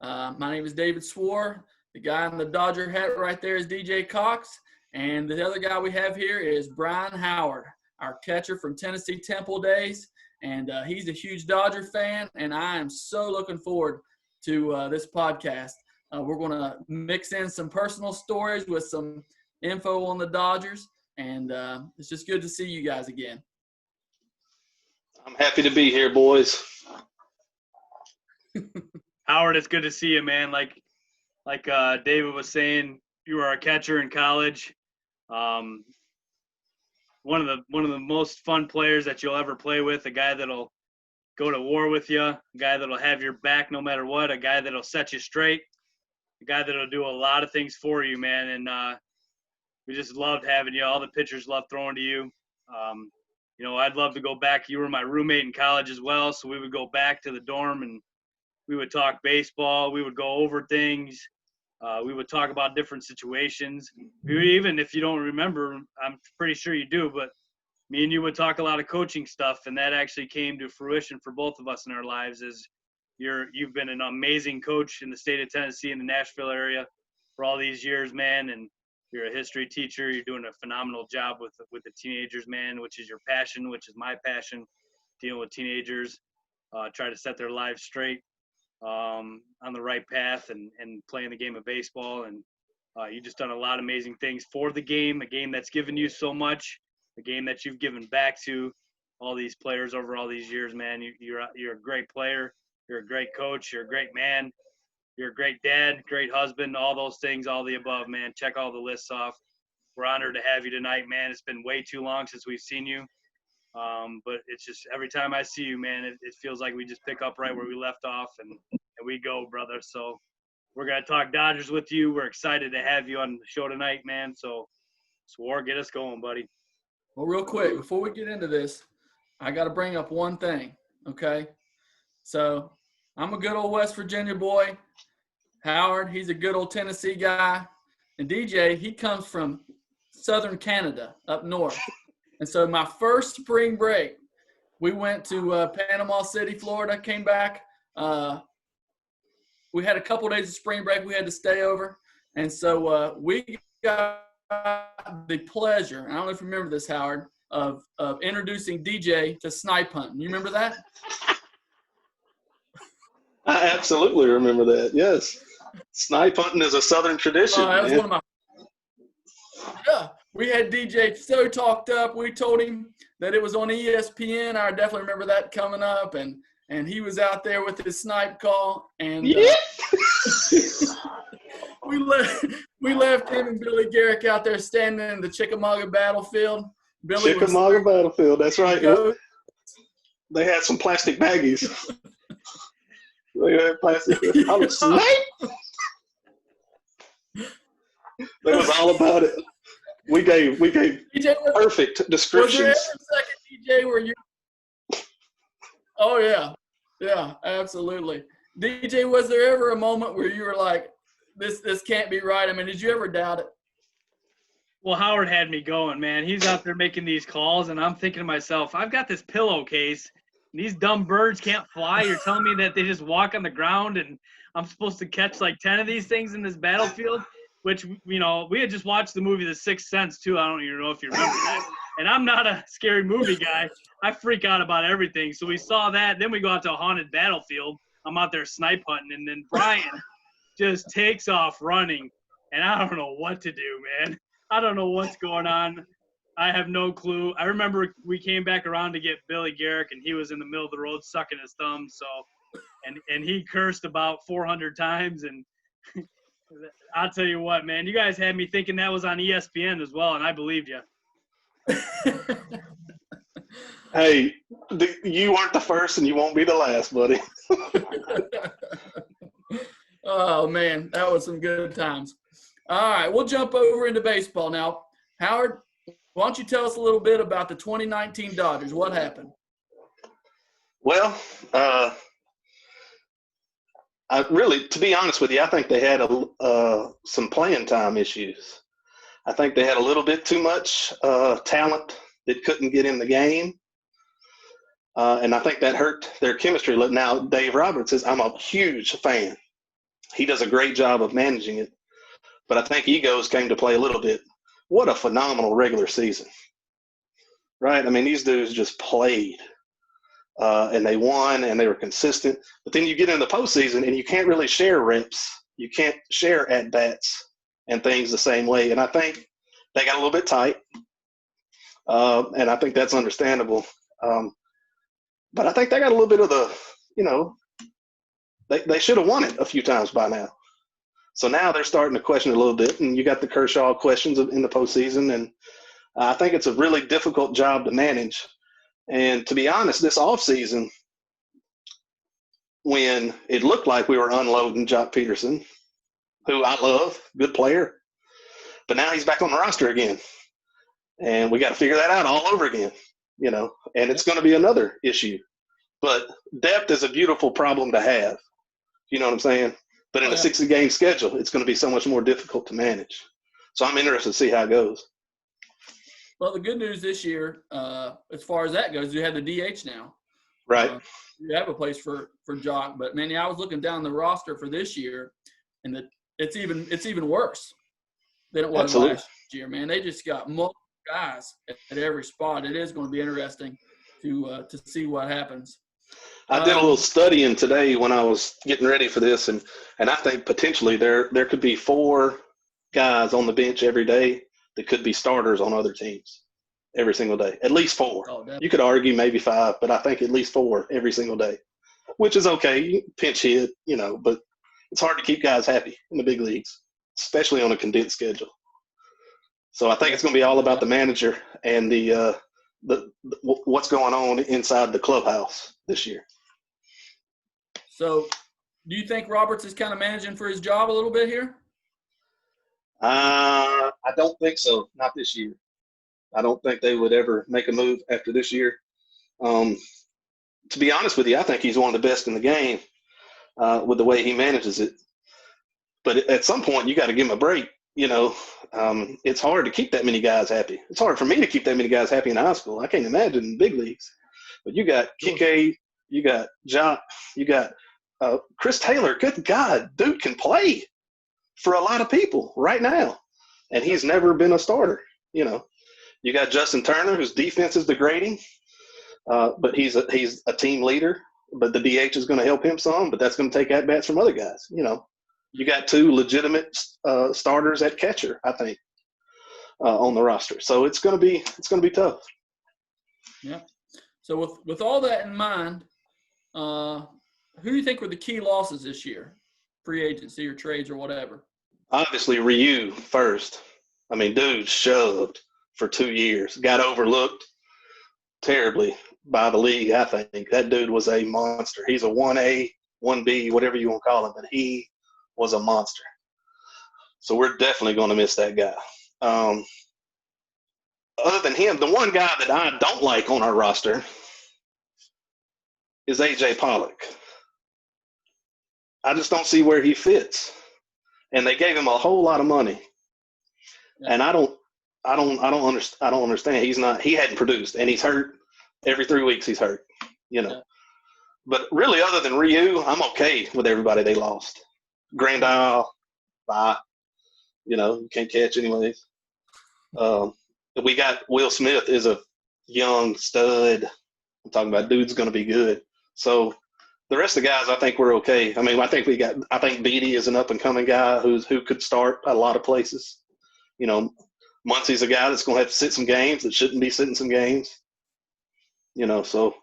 My name is David Swor. The guy in the Dodger hat right there is DJ Cox. And the other guy we have here is Brian Howard, our catcher from Tennessee Temple days. And he's a huge Dodger fan, and I am so looking forward to this podcast. We're going to mix in some personal stories with some info on the Dodgers, and it's just good to see you guys again. I'm happy to be here, boys. Howard, it's good to see you, man. Like David was saying, you were a catcher in college. One of the most fun players that you'll ever play with, a guy that'll go to war with you, a guy that'll have your back no matter what, a guy that'll set you straight, a guy that'll do a lot of things for you, man. And we just loved having you. All the pitchers loved throwing to you. I'd love to go back. You were my roommate in college as well, so we would go back to the dorm and we would talk baseball. We would go over things. We would talk about different situations. Even if you don't remember, I'm pretty sure you do, but me and you would talk a lot of coaching stuff, and that actually came to fruition for both of us in our lives. You've been an amazing coach in the state of Tennessee, in the Nashville area for all these years, man, and you're a history teacher. You're doing a phenomenal job with the teenagers, man, which is your passion, which is my passion, dealing with teenagers, try to set their lives straight. On the right path and playing the game of baseball. And you just done a lot of amazing things for the game, a game that's given you so much, a game that you've given back to all these players over all these years, man. You're a great player. You're a great coach. You're a great man. You're a great dad, great husband, all those things, all the above, man. Check all the lists off. We're honored to have you tonight, man. It's been way too long since we've seen you. But it's just every time I see you, man, it feels like we just pick up right where we left off and we go, brother. So we're going to talk Dodgers with you. We're excited to have you on the show tonight, man. So Swor, get us going, buddy. Well, real quick, before we get into this, I got to bring up one thing, okay? So I'm a good old West Virginia boy. Howard, he's a good old Tennessee guy. And DJ, he comes from southern Canada, up north. And so my first spring break, we went to Panama City, Florida, came back. We had a couple days of spring break. We had to stay over. And so we got the pleasure, and I don't know if you remember this, Howard, of introducing DJ to snipe hunting. You remember that? I absolutely remember that, yes. Snipe hunting is a Southern tradition. That was one of my – yeah. We had DJ so talked up. We told him that it was on ESPN. I definitely remember that coming up, and he was out there with his snipe call. And we left him and Billy Garrick out there standing in the Chickamauga battlefield. Chickamauga battlefield, that's right. They had some plastic baggies. They had plastic. I'm a snipe. That was all about it. We gave DJ, perfect descriptions. Was there ever a second, DJ, where you – oh, yeah, absolutely. DJ, was there ever a moment where you were like, this can't be right? I mean, did you ever doubt it? Well, Howard had me going, man. He's out there making these calls, and I'm thinking to myself, I've got this pillowcase, and these dumb birds can't fly. You're telling me that they just walk on the ground, and I'm supposed to catch like 10 of these things in this battlefield? Which, we had just watched the movie The Sixth Sense, too. I don't even know if you remember that. And I'm not a scary movie guy. I freak out about everything. So we saw that. Then we go out to a haunted battlefield. I'm out there snipe hunting. And then Brian just takes off running. And I don't know what to do, man. I don't know what's going on. I have no clue. I remember we came back around to get Billy Garrick, and he was in the middle of the road sucking his thumb. So, and he cursed about 400 times. And I'll tell you what, man, you guys had me thinking that was on ESPN as well, and I believed you. Hey, you weren't the first, and you won't be the last, buddy. Oh, man, that was some good times. All right, we'll jump over into baseball now. Howard, why don't you tell us a little bit about the 2019 Dodgers? What happened? Well, to be honest with you, I think they had some playing time issues. I think they had a little bit too much talent that couldn't get in the game. And I think that hurt their chemistry. Now, Dave Roberts I'm a huge fan he does a great job of managing it. But I think egos came to play a little bit. What a phenomenal regular season, right? I mean, these dudes just played, and they won, and they were consistent. But then you get in the postseason, and you can't really share reps. You can't share at-bats and things the same way. And I think they got a little bit tight, and I think that's understandable. But I think they got a little bit of the, they should have won it a few times by now. So now they're starting to question it a little bit, and you got the Kershaw questions in the postseason, and I think it's a really difficult job to manage. And to be honest, this offseason, when it looked like we were unloading Jock Peterson, who I love, good player, but now he's back on the roster again, and we got to figure that out all over again, and it's going to be another issue. But depth is a beautiful problem to have, you know what I'm saying? But in a 60-game schedule, it's going to be so much more difficult to manage. So I'm interested to see how it goes. Well, the good news this year, as far as that goes, you have the DH now. Right. You have a place for Jock. But, man, I was looking down the roster for this year, and it's even worse than it was Absolutely. last year, man. They just got multiple guys at every spot. It is going to be interesting to see what happens. I did a little studying today when I was getting ready for this, and I think potentially there could be 4 guys on the bench every day that could be starters on other teams every single day. At least 4. Oh, you could argue maybe 5, but I think at least 4 every single day, which is okay. You pinch hit, but it's hard to keep guys happy in the big leagues, especially on a condensed schedule. So I think it's going to be all about the manager and the what's going on inside the clubhouse this year. So do you think Roberts is kind of managing for his job a little bit here? I don't think so. Not this year. I don't think they would ever make a move after this year. To be honest with you, I think he's one of the best in the game with the way he manages it. But at some point, you got to give him a break. It's hard to keep that many guys happy. It's hard for me to keep that many guys happy in high school. I can't imagine in big leagues. But you got Kike, you got Jock, you got Chris Taylor. Good God, dude can play for a lot of people right now, and he's never been a starter. You got Justin Turner, whose defense is degrading, but he's a team leader. But the DH is going to help him some, but that's going to take at bats from other guys. You got 2 legitimate starters at catcher, I think, on the roster. So it's going to be tough. Yeah. So with all that in mind, who do you think were the key losses this year, free agency or trades or whatever? Obviously, Ryu first. I mean, dude shoved for 2 years, got overlooked terribly by the league. I think that dude was a monster. He's a 1A, 1B, whatever you want to call him, but he was a monster. So we're definitely going to miss that guy. Other than him, the one guy that I don't like on our roster is A.J. Pollock. I just don't see where he fits. And they gave him a whole lot of money. Yeah. And I don't understand. He hadn't produced, and he's hurt. Every 3 weeks he's hurt, Yeah. But really, other than Ryu, I'm okay with everybody they lost. Grand Isle, bye. You can't catch anyways. We got Will Smith is a young stud. I'm talking about dude's going to be good. So the rest of the guys, I think we're okay. I mean, I think Beatty is an up-and-coming guy who could start at a lot of places. Muncie's a guy that's going to have to sit some games that shouldn't be sitting some games. So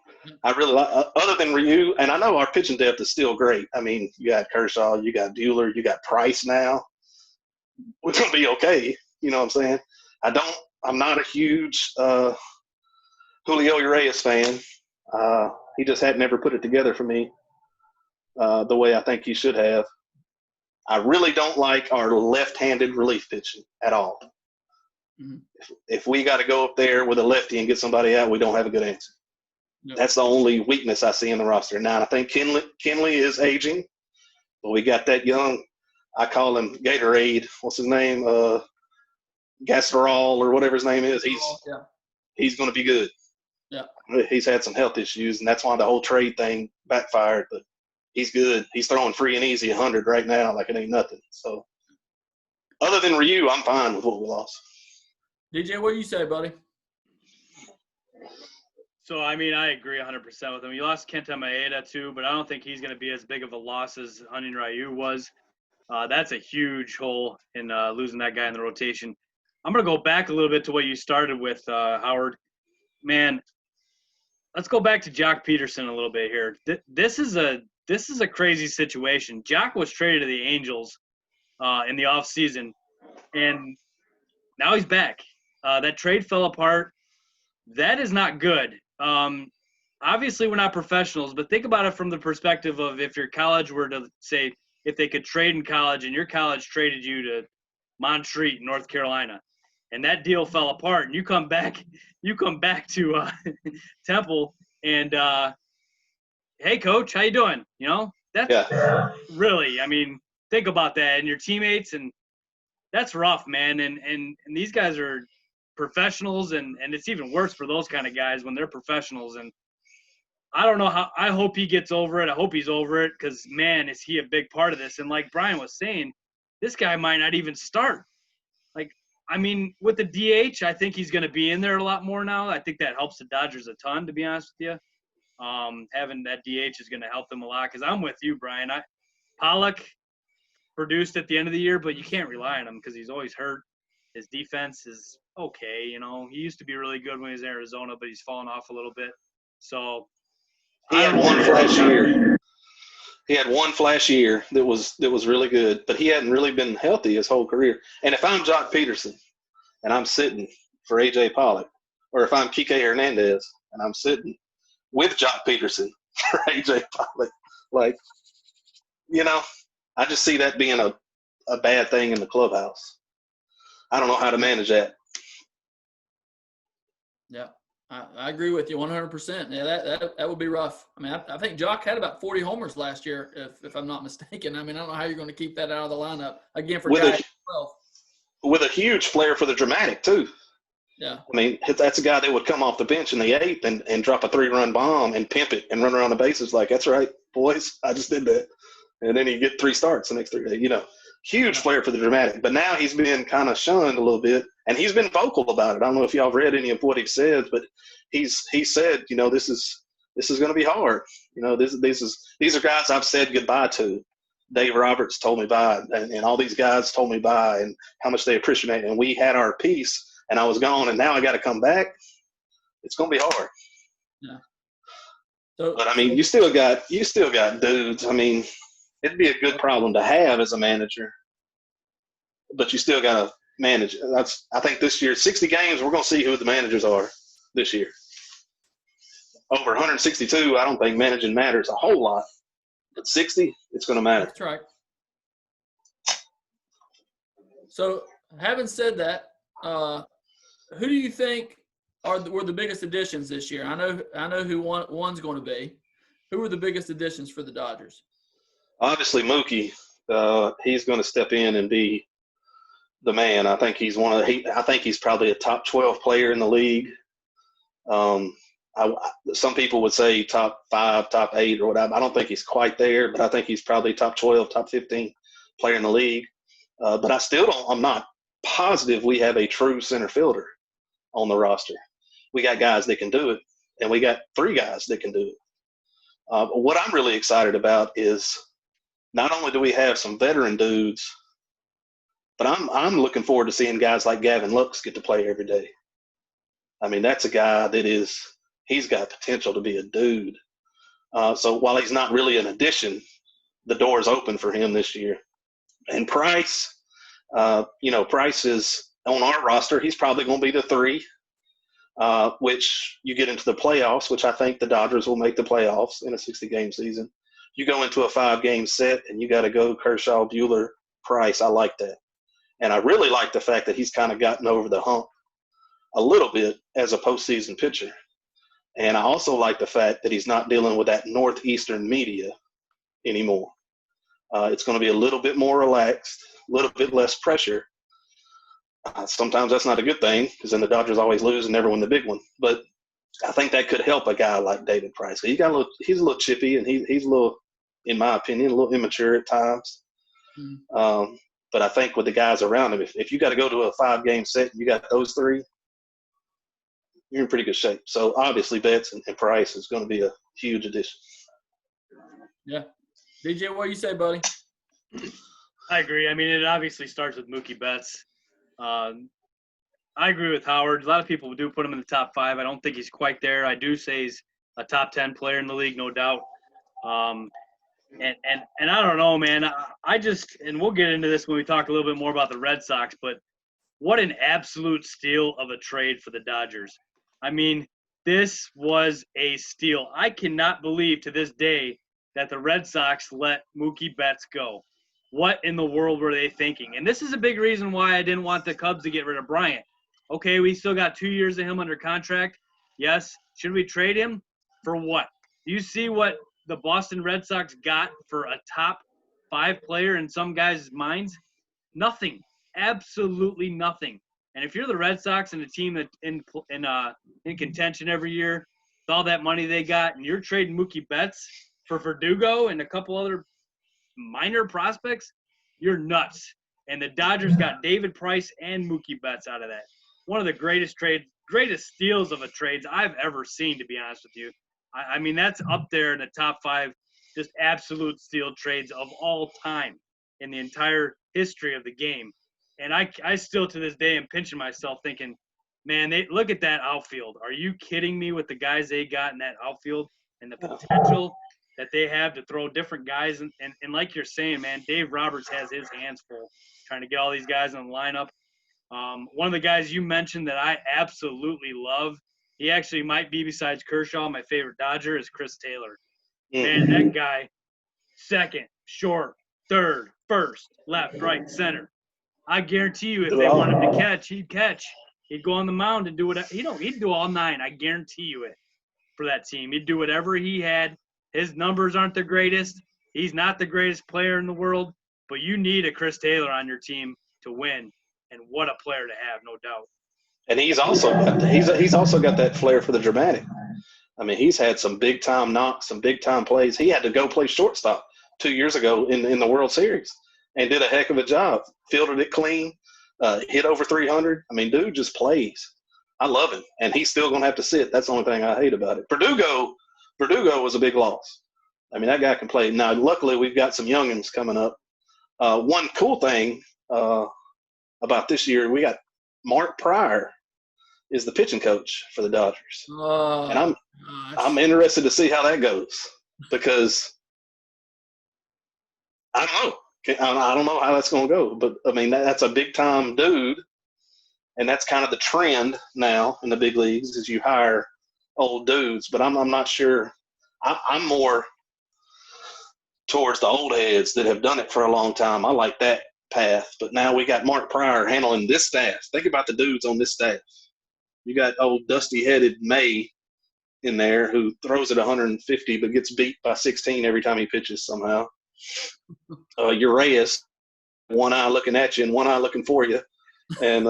I really like, other than Ryu, and I know our pitching depth is still great. I mean, you got Kershaw, you got Buehler, you got Price now. We're going to be okay. You know what I'm saying? I'm not a huge Julio Urias fan. He just had never put it together for me the way I think he should have. I really don't like our left-handed relief pitching at all. Mm-hmm. If we got to go up there with a lefty and get somebody out, we don't have a good answer. No. That's the only weakness I see in the roster. Now, I think Kenley is aging, but we got that young, I call him Gatorade. What's his name? Gasterol or whatever his name is. He's going to be good. Yeah. He's had some health issues, and that's why the whole trade thing backfired. But he's good. He's throwing free and easy 100 right now like it ain't nothing. So other than Ryu, I'm fine with what we lost. DJ, what do you say, buddy? So, I mean, I agree 100% with him. You lost Kenta Maeda, too, but I don't think he's going to be as big of a loss as Hunting Ryu was. That's a huge hole in losing that guy in the rotation. I'm going to go back a little bit to what you started with, Howard. Man, let's go back to Jock Peterson a little bit here. This is a crazy situation. Jock was traded to the Angels in the offseason, and now he's back. That trade fell apart. That is not good. Obviously, we're not professionals, but think about it from the perspective of if your college were to say if they could trade in college and your college traded you to Montreat, North Carolina, and that deal fell apart, and you come back to Temple, and hey, coach, how you doing? You know, that's really, I mean, think about that and your teammates, and that's rough, man. And these guys are professionals, and it's even worse for those kind of guys when they're professionals. And I don't know how. I hope he gets over it. I hope he's over it because, man, is he a big part of this. And like Brian was saying, this guy might not even start. Like, I mean, with the DH, I think he's going to be in there a lot more now. I think that helps the Dodgers a ton, to be honest with you. Having that DH is going to help them a lot because I'm with you, Brian. Pollock produced at the end of the year, but you can't rely on him because he's always hurt. His defense is okay. You know, he used to be really good when he was in Arizona, but he's fallen off a little bit. So he had one flash year. He had one flash year that was really good, but he hadn't really been healthy his whole career. And if I'm Jock Peterson and I'm sitting for A.J. Pollock, or if I'm Kike Hernandez and I'm sitting with Jock Peterson for A.J. Pollock, like, you know, I just see that being a bad thing in the clubhouse. I don't know how to manage that. Yeah, I agree with you 100%. Yeah, that would be rough. I mean, I think Jock had about 40 homers last year, if I'm not mistaken. I mean, I don't know how you're going to keep that out of the lineup. Again, for guys 12. With a huge flair for the dramatic, too. Yeah. I mean, that's a guy that would come off the bench in the eighth and drop a 3-run bomb and pimp it and run around the bases like, that's right, boys, I just did that. And then you get 3 starts the next 3 days, you know. Huge flair for the dramatic. But now he's been kind of shunned a little bit, and he's been vocal about it. I don't know if y'all have read any of what he said, but he said, you know, this is going to be hard. You know, these are guys I've said goodbye to. Dave Roberts told me bye, and all these guys told me bye, and how much they appreciate it. And we had our piece, and I was gone, and now I got to come back. It's going to be hard. Yeah. But I mean, you still got dudes. I mean, it'd be a good problem to have as a manager, but you still got to manage. I think this year, 60 games, we're going to see who the managers are this year. Over 162, I don't think managing matters a whole lot. But 60, it's going to matter. That's right. So, having said that, who do you think were the biggest additions this year? I know who one's going to be. Who were the biggest additions for the Dodgers? Obviously, Mookie. He's going to step in and be the man. I think he's I think he's probably a top 12 player in the league. Some people would say top 5, top 8, or whatever. I don't think he's quite there, but I think he's probably top 12, top 15 player in the league. But I'm not positive we have a true center fielder on the roster. We got guys that can do it, and we got 3 guys that can do it. What I'm really excited about is not only do we have some veteran dudes, but I'm looking forward to seeing guys like Gavin Lux get to play every day. I mean, that's a guy that he's got potential to be a dude. So while he's not really an addition, the door is open for him this year. And Price, Price is on our roster. He's probably going to be the 3, which you get into the playoffs, which I think the Dodgers will make the playoffs in a 60-game season. You go into a 5-game set and you got to go Kershaw, Buehler, Price. I like that. And I really like the fact that he's kind of gotten over the hump a little bit as a postseason pitcher. And I also like the fact that he's not dealing with that northeastern media anymore. It's going to be a little bit more relaxed, a little bit less pressure. Sometimes that's not a good thing because then the Dodgers always lose and never win the big one. But I think that could help a guy like David Price. He's a little chippy and he's a little in my opinion, a little immature at times. But I think with the guys around him, if you got to go to a 5-game set, you got those 3, you're in pretty good shape. So obviously Betts and Price is going to be a huge addition. Yeah. DJ, what do you say, buddy? I agree. I mean, it obviously starts with Mookie Betts. I agree with Howard. A lot of people do put him in the top 5. I don't think he's quite there. I do say he's a top 10 player in the league, no doubt. And I don't know, man. I just – and we'll get into this when we talk a little bit more about the Red Sox, but what an absolute steal of a trade for the Dodgers. I mean, this was a steal. I cannot believe to this day that the Red Sox let Mookie Betts go. What in the world were they thinking? And this is a big reason why I didn't want the Cubs to get rid of Bryant. Okay, we still got 2 years of him under contract. Yes. Should we trade him? For what? Do you see what the Boston Red Sox got for a top 5 player in some guys' minds? Nothing. Absolutely nothing. And if you're the Red Sox and a team that in contention every year with all that money they got, and you're trading Mookie Betts for Verdugo and a couple other minor prospects, you're nuts. And the Dodgers got David Price and Mookie Betts out of that. One of the greatest steals of a trades I've ever seen, to be honest with you. I mean, that's up there in the top 5 just absolute steal trades of all time in the entire history of the game. And I still to this day am pinching myself thinking, man, look at that outfield. Are you kidding me with the guys they got in that outfield and the potential that they have to throw different guys? And like you're saying, man, Dave Roberts has his hands full trying to get all these guys in the lineup. One of the guys you mentioned that I absolutely love, he actually might be besides Kershaw, my favorite Dodger, is Chris Taylor. Man, that guy, second, short, third, first, left, right, center. I guarantee you if they want him to catch, he'd catch. He'd go on the mound and do whatever. He'd do all 9. I guarantee you it for that team. He'd do whatever he had. His numbers aren't the greatest. He's not the greatest player in the world, but you need a Chris Taylor on your team to win. And what a player to have, no doubt. And he's also got that flair for the dramatic. I mean, he's had some big time knocks, some big time plays. He had to go play shortstop 2 years ago in the World Series and did a heck of a job. Fielded it clean, hit over 300. I mean, dude just plays. I love him, and he's still going to have to sit. That's the only thing I hate about it. Verdugo was a big loss. I mean, that guy can play. Now, luckily, we've got some youngins coming up. One cool thing about this year, we got Mark Pryor is the pitching coach for the Dodgers. And I'm interested to see how that goes because I don't know. I don't know how that's going to go. But, I mean, that's a big-time dude, and that's kind of the trend now in the big leagues is you hire old dudes. But I'm not sure. I'm more towards the old heads that have done it for a long time. I like that path. But now we got Mark Pryor handling this staff. Think about the dudes on this staff. You got old dusty-headed May in there who throws at 150 but gets beat by 16 every time he pitches somehow. Urias, one eye looking at you and one eye looking for you. And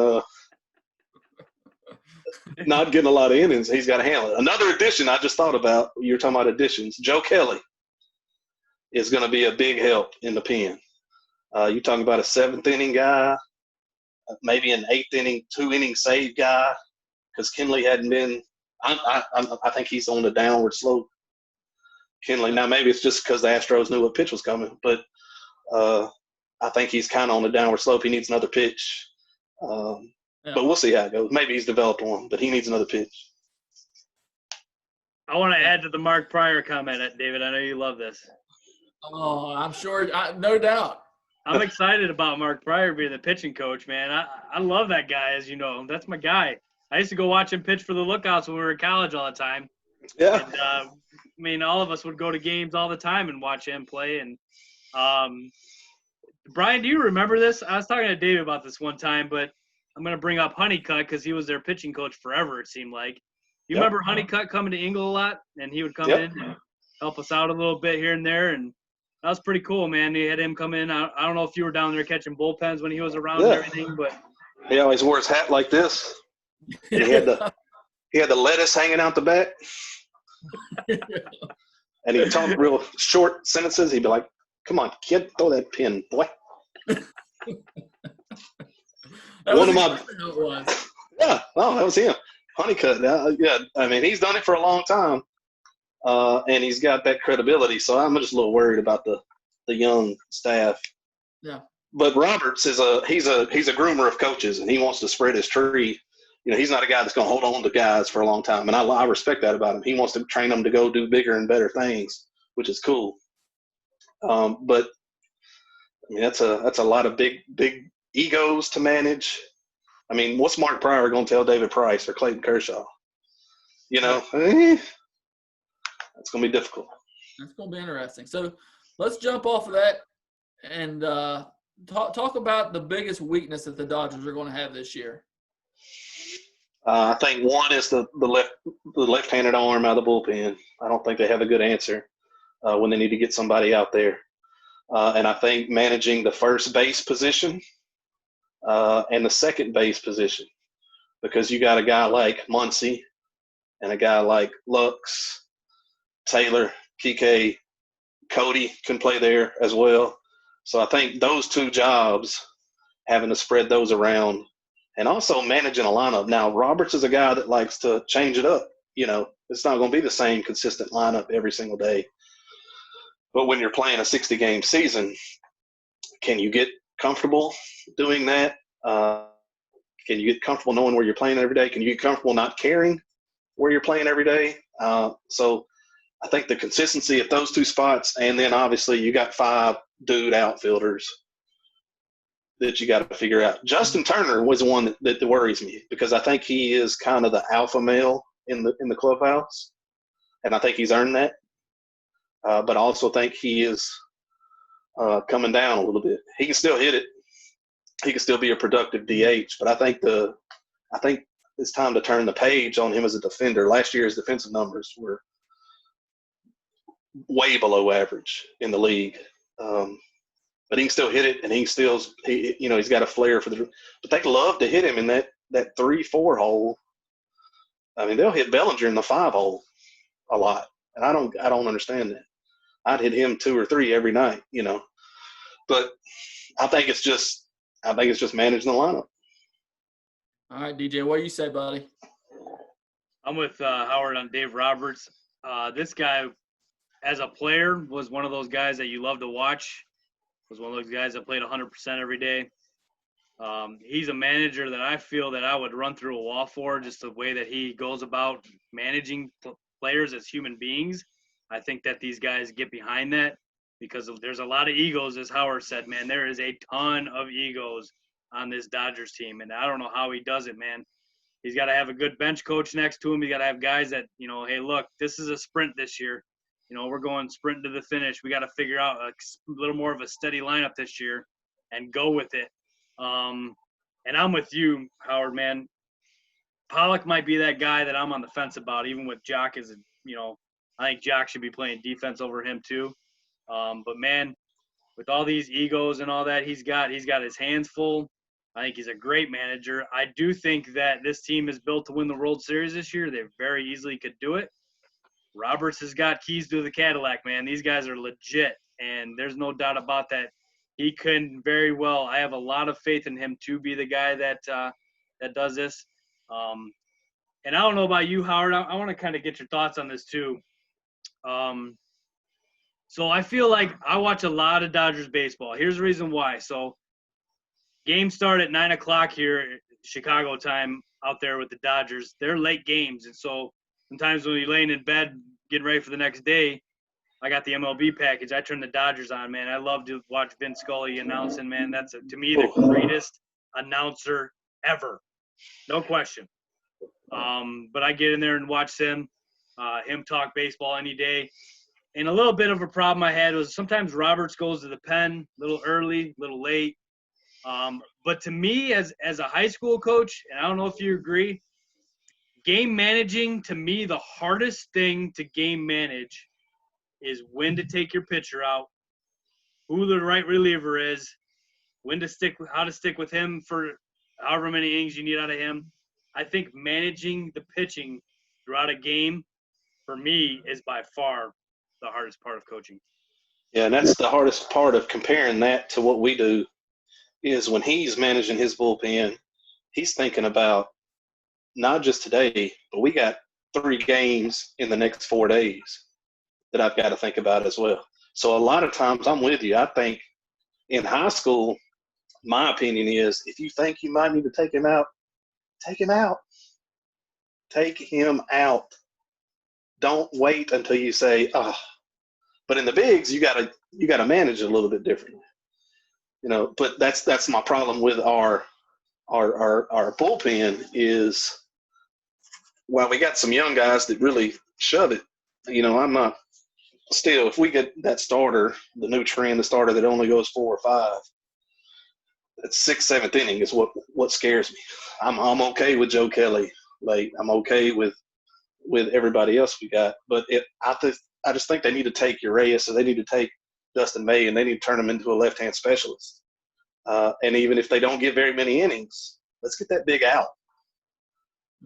not getting a lot of innings. He's got to handle it. Another addition I just thought about, you were talking about additions, Joe Kelly is going to be a big help in the pen. You're talking about a 7th-inning guy, maybe an 8th-inning, 2-inning save guy, because Kenley hadn't been I think he's on the downward slope. Kenley, now maybe it's just because the Astros knew what pitch was coming, but I think he's kind of on the downward slope. He needs another pitch. But we'll see how it goes. Maybe he's developed one, but he needs another pitch. I want to add to the Mark Pryor comment, David. I know you love this. Oh, I'm sure. No doubt. I'm excited about Mark Pryor being the pitching coach, man. I love that guy, as you know. That's my guy. I used to go watch him pitch for the Lookouts when we were in college all the time. Yeah. And, I mean, all of us would go to games all the time and watch him play. And Brian, do you remember this? I was talking to David about this one time, but I'm going to bring up Honeycutt because he was their pitching coach forever, it seemed like. You remember Honeycutt coming to Engle a lot? And he would come in and help us out a little bit here and there. And that was pretty cool, man. He had him come in. I don't know if you were down there catching bullpens when he was around and everything, but he always wore his hat like this. He had the lettuce hanging out the back. and he'd talk real short sentences. He'd be like, "Come on, kid, throw that pin, boy." One of my yeah, no, that was him. Honeycutt. Yeah, I mean, he's done it for a long time, and he's got that credibility. So I'm just a little worried about the young staff. Yeah. But Roberts he's a groomer of coaches, and he wants to spread his tree. You know, he's not a guy that's going to hold on to guys for a long time, and I respect that about him. He wants to train them to go do bigger and better things, which is cool. But I mean, that's a lot of big egos to manage. I mean, what's Mark Pryor going to tell David Price or Clayton Kershaw? You know, it's going to be difficult. It's going to be interesting. So let's jump off of that and talk about the biggest weakness that the Dodgers are going to have this year. I think one is the left-handed arm out of the bullpen. I don't think they have a good answer when they need to get somebody out there. And I think managing the first base position and the second base position, because you got a guy like Muncy and a guy like Lux, Taylor, Kike, Cody can play there as well. So I think those two jobs, having to spread those around, and also managing a lineup. Now, Roberts is a guy that likes to change it up. You know, it's not going to be the same consistent lineup every single day. But when you're playing a 60-game season, can you get comfortable doing that? Can you get comfortable knowing where you're playing every day? Can you get comfortable not caring where you're playing every day? So I think the consistency at those two spots, and then obviously you got 5 dude outfielders that you got to figure out. Justin Turner was the one that worries me, because I think he is kind of the alpha male in the clubhouse, and I think he's earned that. But I also think he is coming down a little bit. He can still hit it. He can still be a productive DH, but I think it's time to turn the page on him as a defender. Last year's defensive numbers were way below average in the league. But he can still hit it, and he's got a flair for but they love to hit him in that 3-4 hole. I mean, they'll hit Bellinger in the 5 hole a lot, and I don't understand that. I'd hit him 2 or 3 every night, you know. But I think it's just managing the lineup. All right, DJ, what do you say, buddy? I'm with Howard on Dave Roberts. This guy, as a player, was one of those guys that you love to watch. Was one of those guys that played 100% every day. He's a manager that I feel that I would run through a wall for, just the way that he goes about managing players as human beings. I think that these guys get behind that, because there's a lot of egos, as Howard said, man. There is a ton of egos on this Dodgers team, and I don't know how he does it, man. He's got to have a good bench coach next to him. He's got to have guys that, you know, hey, look, this is a sprint this year. You know, we're going sprint to the finish. We got to figure out a little more of a steady lineup this year and go with it. And I'm with you, Howard, man. Pollock might be that guy that I'm on the fence about, even with Jock as, you know, I think Jock should be playing defense over him too. But, man, with all these egos and all that he's got his hands full. I think he's a great manager. I do think that this team is built to win the World Series this year. They very easily could do it. Roberts has got keys to the Cadillac, man. These guys are legit, and there's no doubt about that. He can very well. I have a lot of faith in him to be the guy that does this. And I don't know about you, Howard. I want to kind of get your thoughts on this too. So I feel like I watch a lot of Dodgers baseball. Here's the reason why. So games start at 9 o'clock here, Chicago time, out there with the Dodgers. They're late games, and so sometimes when you're laying in bed getting ready for the next day, I got the MLB package. I turn the Dodgers on, man. I love to watch Vince Scully announcing, man. That's, to me, the greatest announcer ever. No question. But I get in there and watch him talk baseball any day. And a little bit of a problem I had was sometimes Roberts goes to the pen a little early, a little late. But to me, as a high school coach, and I don't know if you agree, game managing, to me, the hardest thing to game manage is when to take your pitcher out, who the right reliever is, how to stick with him for however many innings you need out of him. I think managing the pitching throughout a game, for me, is by far the hardest part of coaching. Yeah, and that's the hardest part of comparing that to what we do is when he's managing his bullpen, he's thinking about not just today, but we got 3 games in the next 4 days that I've got to think about as well. So a lot of times I'm with you. I think in high school, my opinion is if you think you might need to take him out, take him out. Take him out. Don't wait until you say, oh. But in the bigs, you gotta manage it a little bit differently. But that's my problem with our bullpen is while we got some young guys that really shove it, I'm not still if we get that starter, the new trend, the starter that only goes 4 or 5, that 6th, 7th inning is what scares me. I'm okay with Joe Kelly late. I'm okay with everybody else we got, but I just think they need to take Urias, so they need to take Dustin May, and they need to turn him into a left-hand specialist. And even if they don't get very many innings, let's get that big out.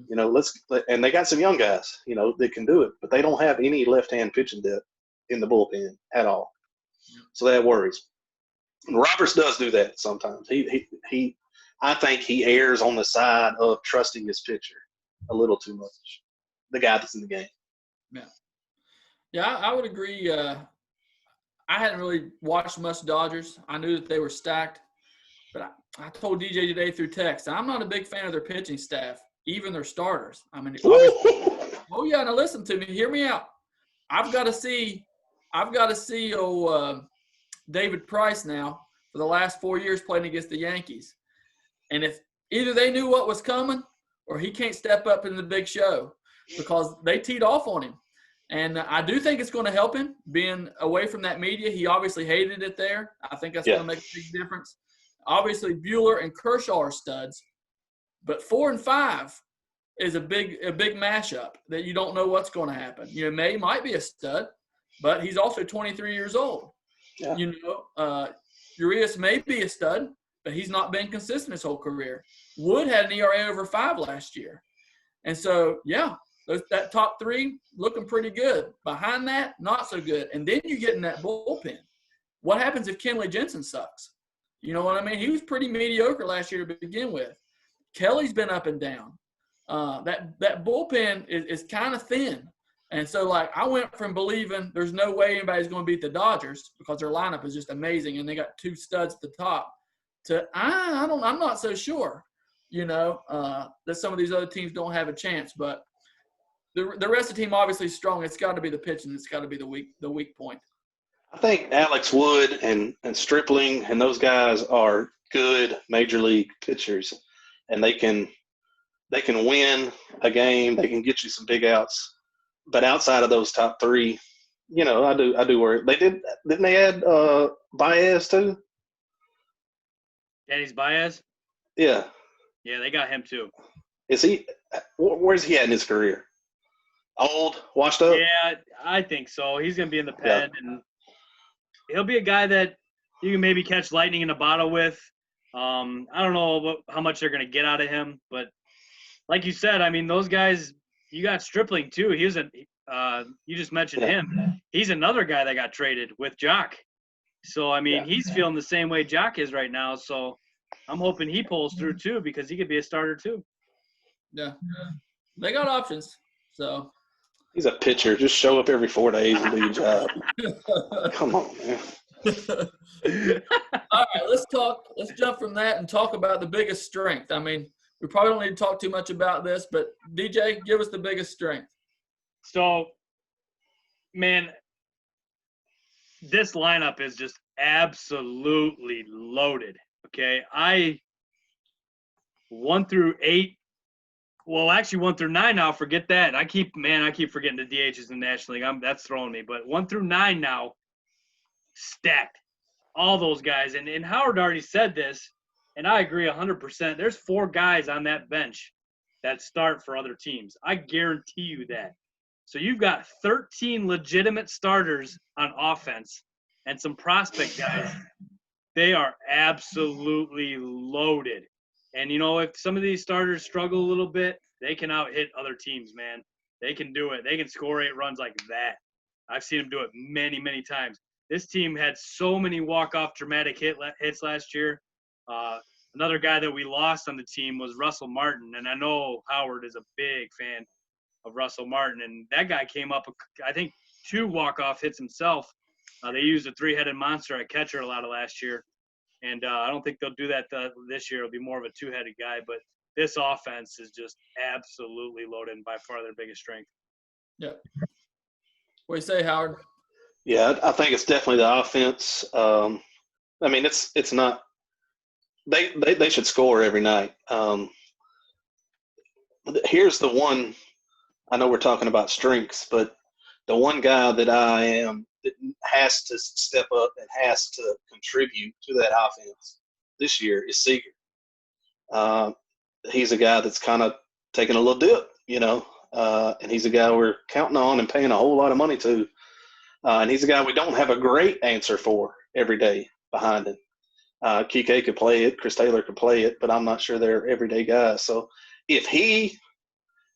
And they got some young guys, that can do it, but they don't have any left-hand pitching depth in the bullpen at all. So that worries. And Roberts does do that sometimes. I think he errs on the side of trusting his pitcher a little too much. The guy that's in the game. Yeah, I would agree. I hadn't really watched much Dodgers. I knew that they were stacked, but I told DJ today through text, I'm not a big fan of their pitching staff, even their starters. I mean, oh yeah, now listen to me, hear me out. I've got to see David Price now for the last 4 years playing against the Yankees, and if either they knew what was coming or he can't step up in the big show because they teed off on him. And I do think it's going to help him being away from that media. He obviously hated it there. I think that's going to make a big difference. Obviously, Buehler and Kershaw are studs, but 4 and 5 is a big mashup that you don't know what's going to happen. May might be a stud, but he's also 23 years old. Yeah. Urias may be a stud, but he's not been consistent his whole career. Wood had an ERA over 5 last year. And so, that top 3 looking pretty good. Behind that, not so good. And then you get in that bullpen. What happens if Kenley Jensen sucks? You know what I mean? He was pretty mediocre last year to begin with. Kelly's been up and down. That bullpen is kind of thin. And so, I went from believing there's no way anybody's going to beat the Dodgers because their lineup is just amazing and they got 2 studs at the top to I'm not so sure, that some of these other teams don't have a chance. But the rest of the team obviously is strong. It's got to be the pitching. It's got to be the weak point. I think Alex Wood and Stripling and those guys are good major league pitchers, and they can win a game. They can get you some big outs. But outside of those top 3, I do worry. Didn't they add Baez too? Dennis Baez? Yeah. Yeah, they got him too. Is he? Where's he at in his career? Old, washed up? Yeah, I think so. He's going to be in the pen, and he'll be a guy that you can maybe catch lightning in a bottle with. I don't know how much they're going to get out of him, but like you said, I mean, those guys, you got Stripling too. He was you just mentioned him. He's another guy that got traded with Jock. So, I mean, he's feeling the same way Jock is right now. So I'm hoping he pulls through too because he could be a starter too. Yeah. They got options. So he's a pitcher. Just show up every 4 days and do your job. Come on, man. All right, let's jump from that and talk about the biggest strength. I mean, we probably don't need to talk too much about this, but DJ, give us the biggest strength. So, man, this lineup is just absolutely loaded. Okay, 1 through 8. Well, actually 1 through 9 now. Forget that. I keep forgetting the DHs in the National League. That's throwing me. But 1 through 9 now, stacked. All those guys. And Howard already said this, and I agree 100%. There's 4 guys on that bench that start for other teams. I guarantee you that. So you've got 13 legitimate starters on offense and some prospect guys. They are absolutely loaded. And, if some of these starters struggle a little bit, they can out-hit other teams, man. They can do it. They can score 8 runs like that. I've seen him do it many, many times. This team had so many walk-off dramatic hits last year. Another guy that we lost on the team was Russell Martin, and I know Howard is a big fan of Russell Martin, and that guy came up, I think, 2 walk-off hits himself. They used a 3-headed monster at catcher a lot of last year, and I don't think they'll do that this year. It'll be more of a 2-headed guy, but this offense is just absolutely loaded and by far their biggest strength. Yeah. What do you say, Howard? Yeah, I think it's definitely the offense. I mean, it's not – they should score every night. Here's the one – I know we're talking about strengths, but the one guy that that has to step up and has to contribute to that offense this year is Seager. He's a guy that's kind of taking a little dip, and he's a guy we're counting on and paying a whole lot of money to. And he's a guy we don't have a great answer for every day behind him. Kike could play it, Chris Taylor could play it, but I'm not sure they're everyday guys. So if he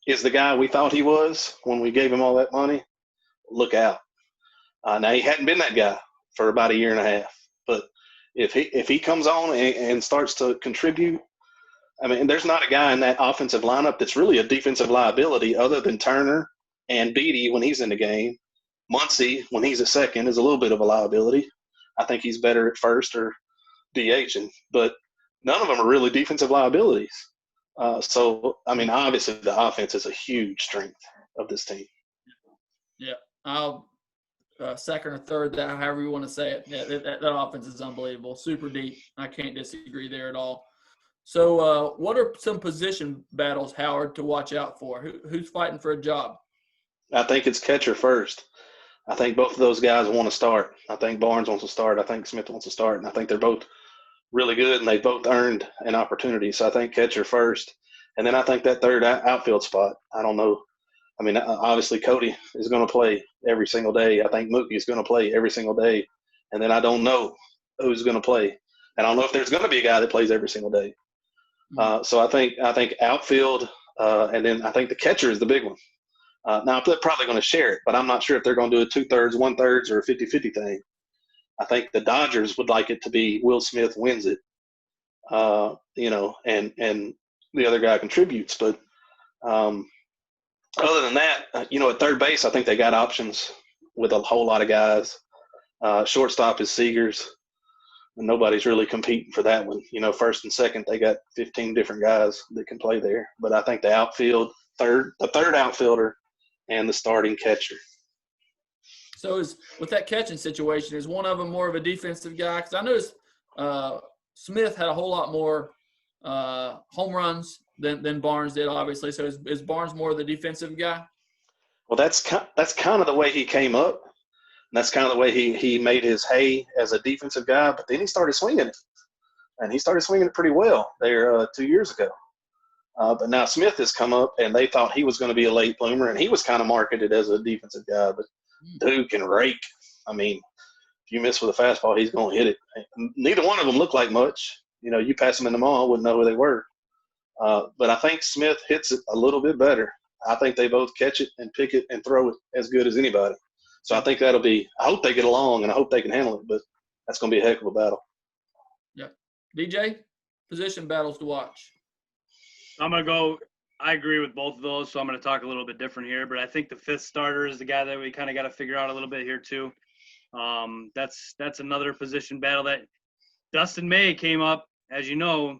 is the guy we thought he was when we gave him all that money, look out. Now, he hadn't been that guy for about a year and a half, but if he comes on and starts to contribute, I mean, there's not a guy in that offensive lineup that's really a defensive liability other than Turner and Beatty when he's in the game. Muncy, when he's at second, is a little bit of a liability. I think he's better at first or DHing, but none of them are really defensive liabilities. So, I mean, obviously the offense is a huge strength of this team. Yeah, I'll second or third that, however you want to say it. Yeah, that offense is unbelievable, super deep. I can't disagree there at all. So, what are some position battles, Howard, to watch out for? Who's fighting for a job? I think it's catcher first. I think both of those guys want to start. I think Barnes wants to start. I think Smith wants to start, and I think they're both really good, and they both earned an opportunity. So I think catcher first, and then I think that third outfield spot. I don't know. I mean, obviously Cody is going to play every single day. I think Mookie is going to play every single day, and then I don't know who's going to play. And I don't know if there's going to be a guy that plays every single day. So I think outfield, and then I think the catcher is the big one. Now, they're probably going to share it, but I'm not sure if they're going to do a 2/3, 1/3, or a 50-50 thing. I think the Dodgers would like it to be Will Smith wins it, and the other guy contributes. But other than that, at third base, I think they got options with a whole lot of guys. Shortstop is Seegers, and nobody's really competing for that one. First and second, they got 15 different guys that can play there. But I think the outfield, the third outfielder, and the starting catcher. So with that catching situation, is one of them more of a defensive guy? Because I noticed Smith had a whole lot more home runs than Barnes did, obviously. So is Barnes more of the defensive guy? Well, that's kind of the way he came up. And that's kind of the way he made his hay as a defensive guy. But then he started swinging it, and he started swinging it pretty well there 2 years ago. But now Smith has come up, and they thought he was going to be a late bloomer, and he was kind of marketed as a defensive guy. But dude can rake. I mean, if you miss with a fastball, he's going to hit it. Neither one of them look like much. You pass them in the mall, wouldn't know who they were. But I think Smith hits it a little bit better. I think they both catch it and pick it and throw it as good as anybody. So I think that'll be – I hope they get along, and I hope they can handle it. But that's going to be a heck of a battle. Yeah. DJ, position battles to watch. I'm going to go – I agree with both of those, so I'm going to talk a little bit different here. But I think the fifth starter is the guy that we kind of got to figure out a little bit here too. That's another position battle that Dustin May came up. As you know,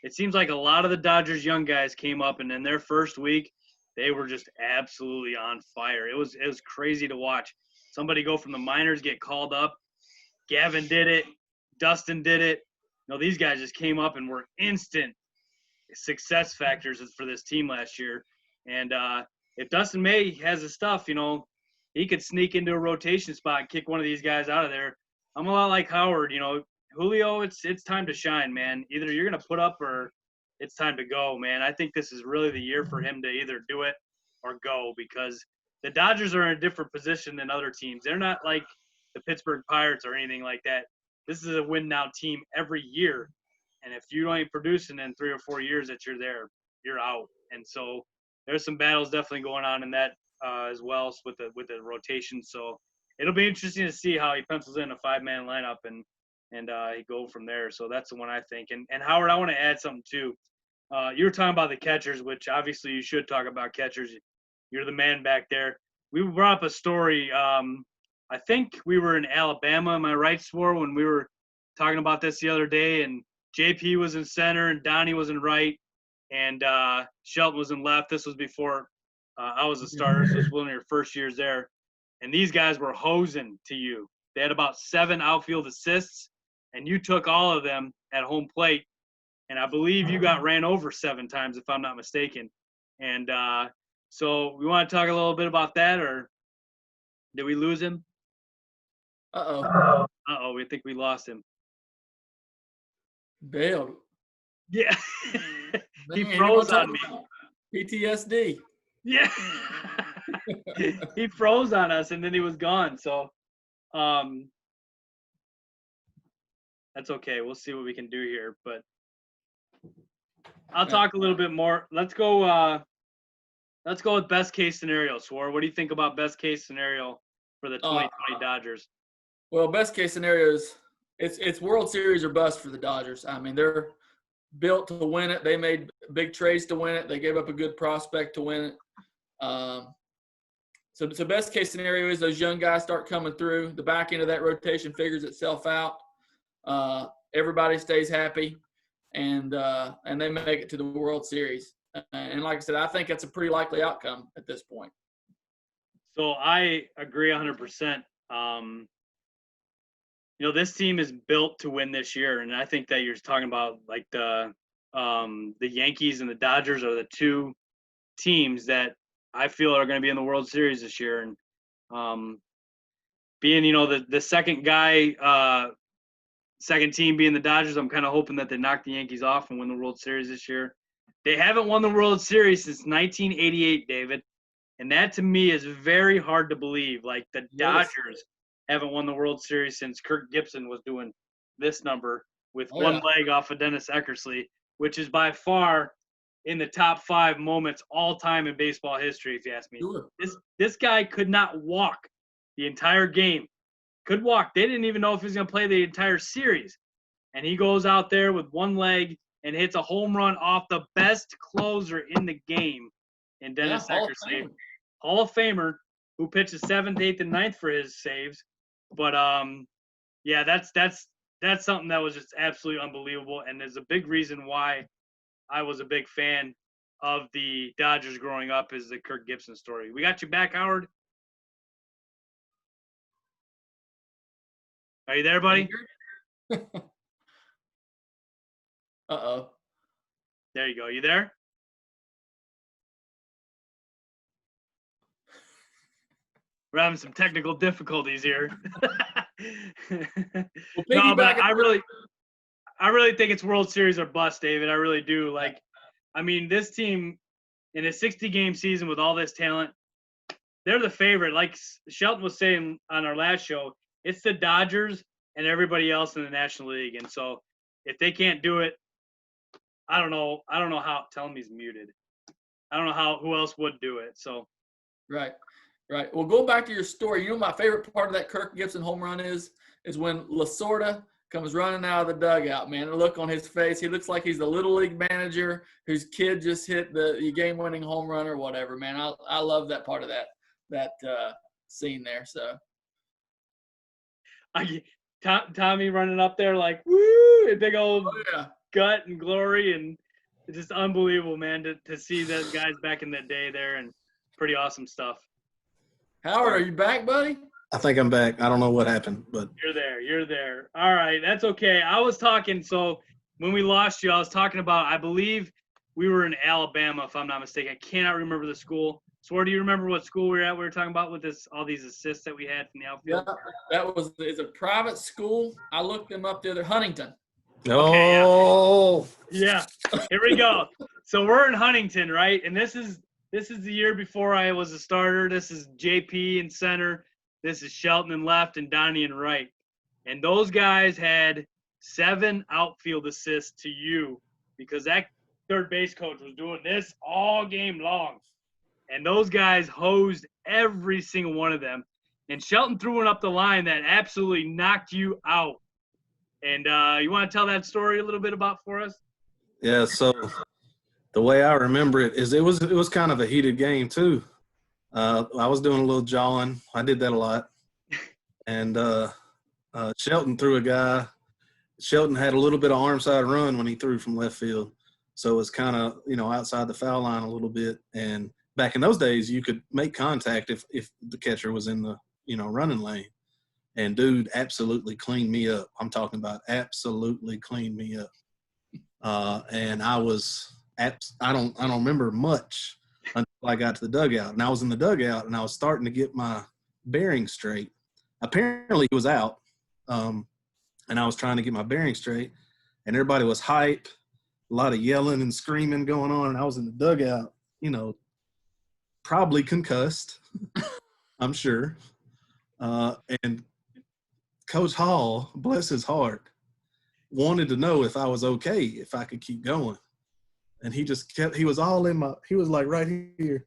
it seems like a lot of the Dodgers young guys came up, and in their first week, they were just absolutely on fire. It was crazy to watch. Somebody go from the minors, get called up. Gavin did it. Dustin did it. These guys just came up and were instant success factors for this team last year. And if Dustin May has the stuff, he could sneak into a rotation spot and kick one of these guys out of there. I'm a lot like Howard. Julio, it's time to shine, man. Either you're going to put up or it's time to go, man. I think this is really the year for him to either do it or go, because the Dodgers are in a different position than other teams. They're not like the Pittsburgh Pirates or anything like that. This is a win-now team every year. And if you ain't producing in 3 or 4 years that you're there, you're out. And so there's some battles definitely going on in that as well with the rotation. So it'll be interesting to see how he pencils in a 5-man lineup and he go from there. So that's the one I think. And Howard, I want to add something too. You were talking about the catchers, which obviously you should talk about catchers. You're the man back there. We brought up a story. I think we were in Alabama, am I right, Swor, when we were talking about this the other day, and JP was in center and Donnie was in right, and Shelton was in left. This was before I was a starter, so it's one of your first years there. And these guys were hosing to you. They had about 7 outfield assists, and you took all of them at home plate. And I believe you got ran over 7 times, if I'm not mistaken. And so we want to talk a little bit about that, or did we lose him? Uh-oh, we think we lost him. Bailed. Yeah. He Man, froze on me. PTSD. Yeah. He froze on us, and then he was gone. So that's okay. We'll see what we can do here. But I'll talk a little bit more. Let's go with best case scenario, Swor. What do you think about best case scenario for the 2020 Dodgers? Well, best case scenario is it's World Series or bust for the Dodgers. I mean, they're built to win it. They made big trades to win it. They gave up a good prospect to win it. So best case scenario is those young guys start coming through. The back end of that rotation figures itself out. Everybody stays happy, and they make it to the World Series. And like I said, I think that's a pretty likely outcome at this point. So I agree 100%. This team is built to win this year, and I think that you're talking about like the Yankees and the Dodgers are the 2 teams that I feel are going to be in the World Series this year. And being the second guy, second team being the Dodgers, I'm kind of hoping that they knock the Yankees off and win the World Series this year. They haven't won the World Series since 1988, David, and that to me is very hard to believe. Like the Dodgers haven't won the World Series since Kirk Gibson was doing this number with one leg off of Dennis Eckersley, which is by far in the top 5 moments all time in baseball history, if you ask me. Sure. This guy could not walk the entire game. Could walk. They didn't even know if he was going to play the entire series. And he goes out there with one leg and hits a home run off the best closer in the game in Dennis Eckersley. Hall of Famer who pitches 7th, 8th, and 9th for his saves. But that's something that was just absolutely unbelievable, and there's a big reason why I was a big fan of the Dodgers growing up is the Kirk Gibson story. We got you back, Howard. Are you there, buddy? Uh-oh. There you go. You there? We're having some technical difficulties here. No, but I really think it's World Series or bust, David. I really do. Like, I mean, this team in a 60-game season with all this talent, they're the favorite. Like Shelton was saying on our last show, it's the Dodgers and everybody else in the National League. And so if they can't do it, I don't know how. Tell him he's muted. I don't know who else would do it. So Right. Well, go back to your story. You know, my favorite part of that Kirk Gibson home run is when Lasorda comes running out of the dugout, man. The look on his face, he looks like he's the little league manager whose kid just hit the game-winning home run or whatever, man. I love that part of that scene there. So, Tommy running up there like woo, a big old gut and glory, and it's just unbelievable, man, to see those guys back in the day there, and pretty awesome stuff. Howard, are you back, buddy? I think I'm back. I don't know what happened, but You're there. All right, that's okay. I was talking, so when we lost you, I was talking about, I believe we were in Alabama, if I'm not mistaken. I cannot remember the school. Swor, do you remember what school we were talking about with all these assists that we had from the outfield? Yeah, it's a private school. I looked them up the other, Huntington. Oh. Okay, yeah. Here we go. So we're in Huntington, right? And this is the year before I was a starter. This is JP in center. This is Shelton in left and Donnie in right. And those guys had 7 outfield assists to you because that third base coach was doing this all game long. And those guys hosed every single one of them. and Shelton threw one up the line that absolutely knocked you out. And you want to tell that story a little bit about for us? Yeah, so the way I remember it is it was kind of a heated game too. I was doing a little jawing. I did that a lot. And Shelton threw a guy. Shelton had a little bit of arm side run when he threw from left field. So it was kind of, outside the foul line a little bit. And back in those days, you could make contact if the catcher was in the, running lane. And dude absolutely cleaned me up. I'm talking about absolutely cleaned me up. And I don't remember much until I got to the dugout. And I was in the dugout and I was starting to get my bearings straight. Apparently he was out. And I was trying to get my bearings straight, and everybody was hype, a lot of yelling and screaming going on. And I was in the dugout, probably concussed, I'm sure. And Coach Hall, bless his heart, wanted to know if I was okay, if I could keep going. And he was all he was like right here.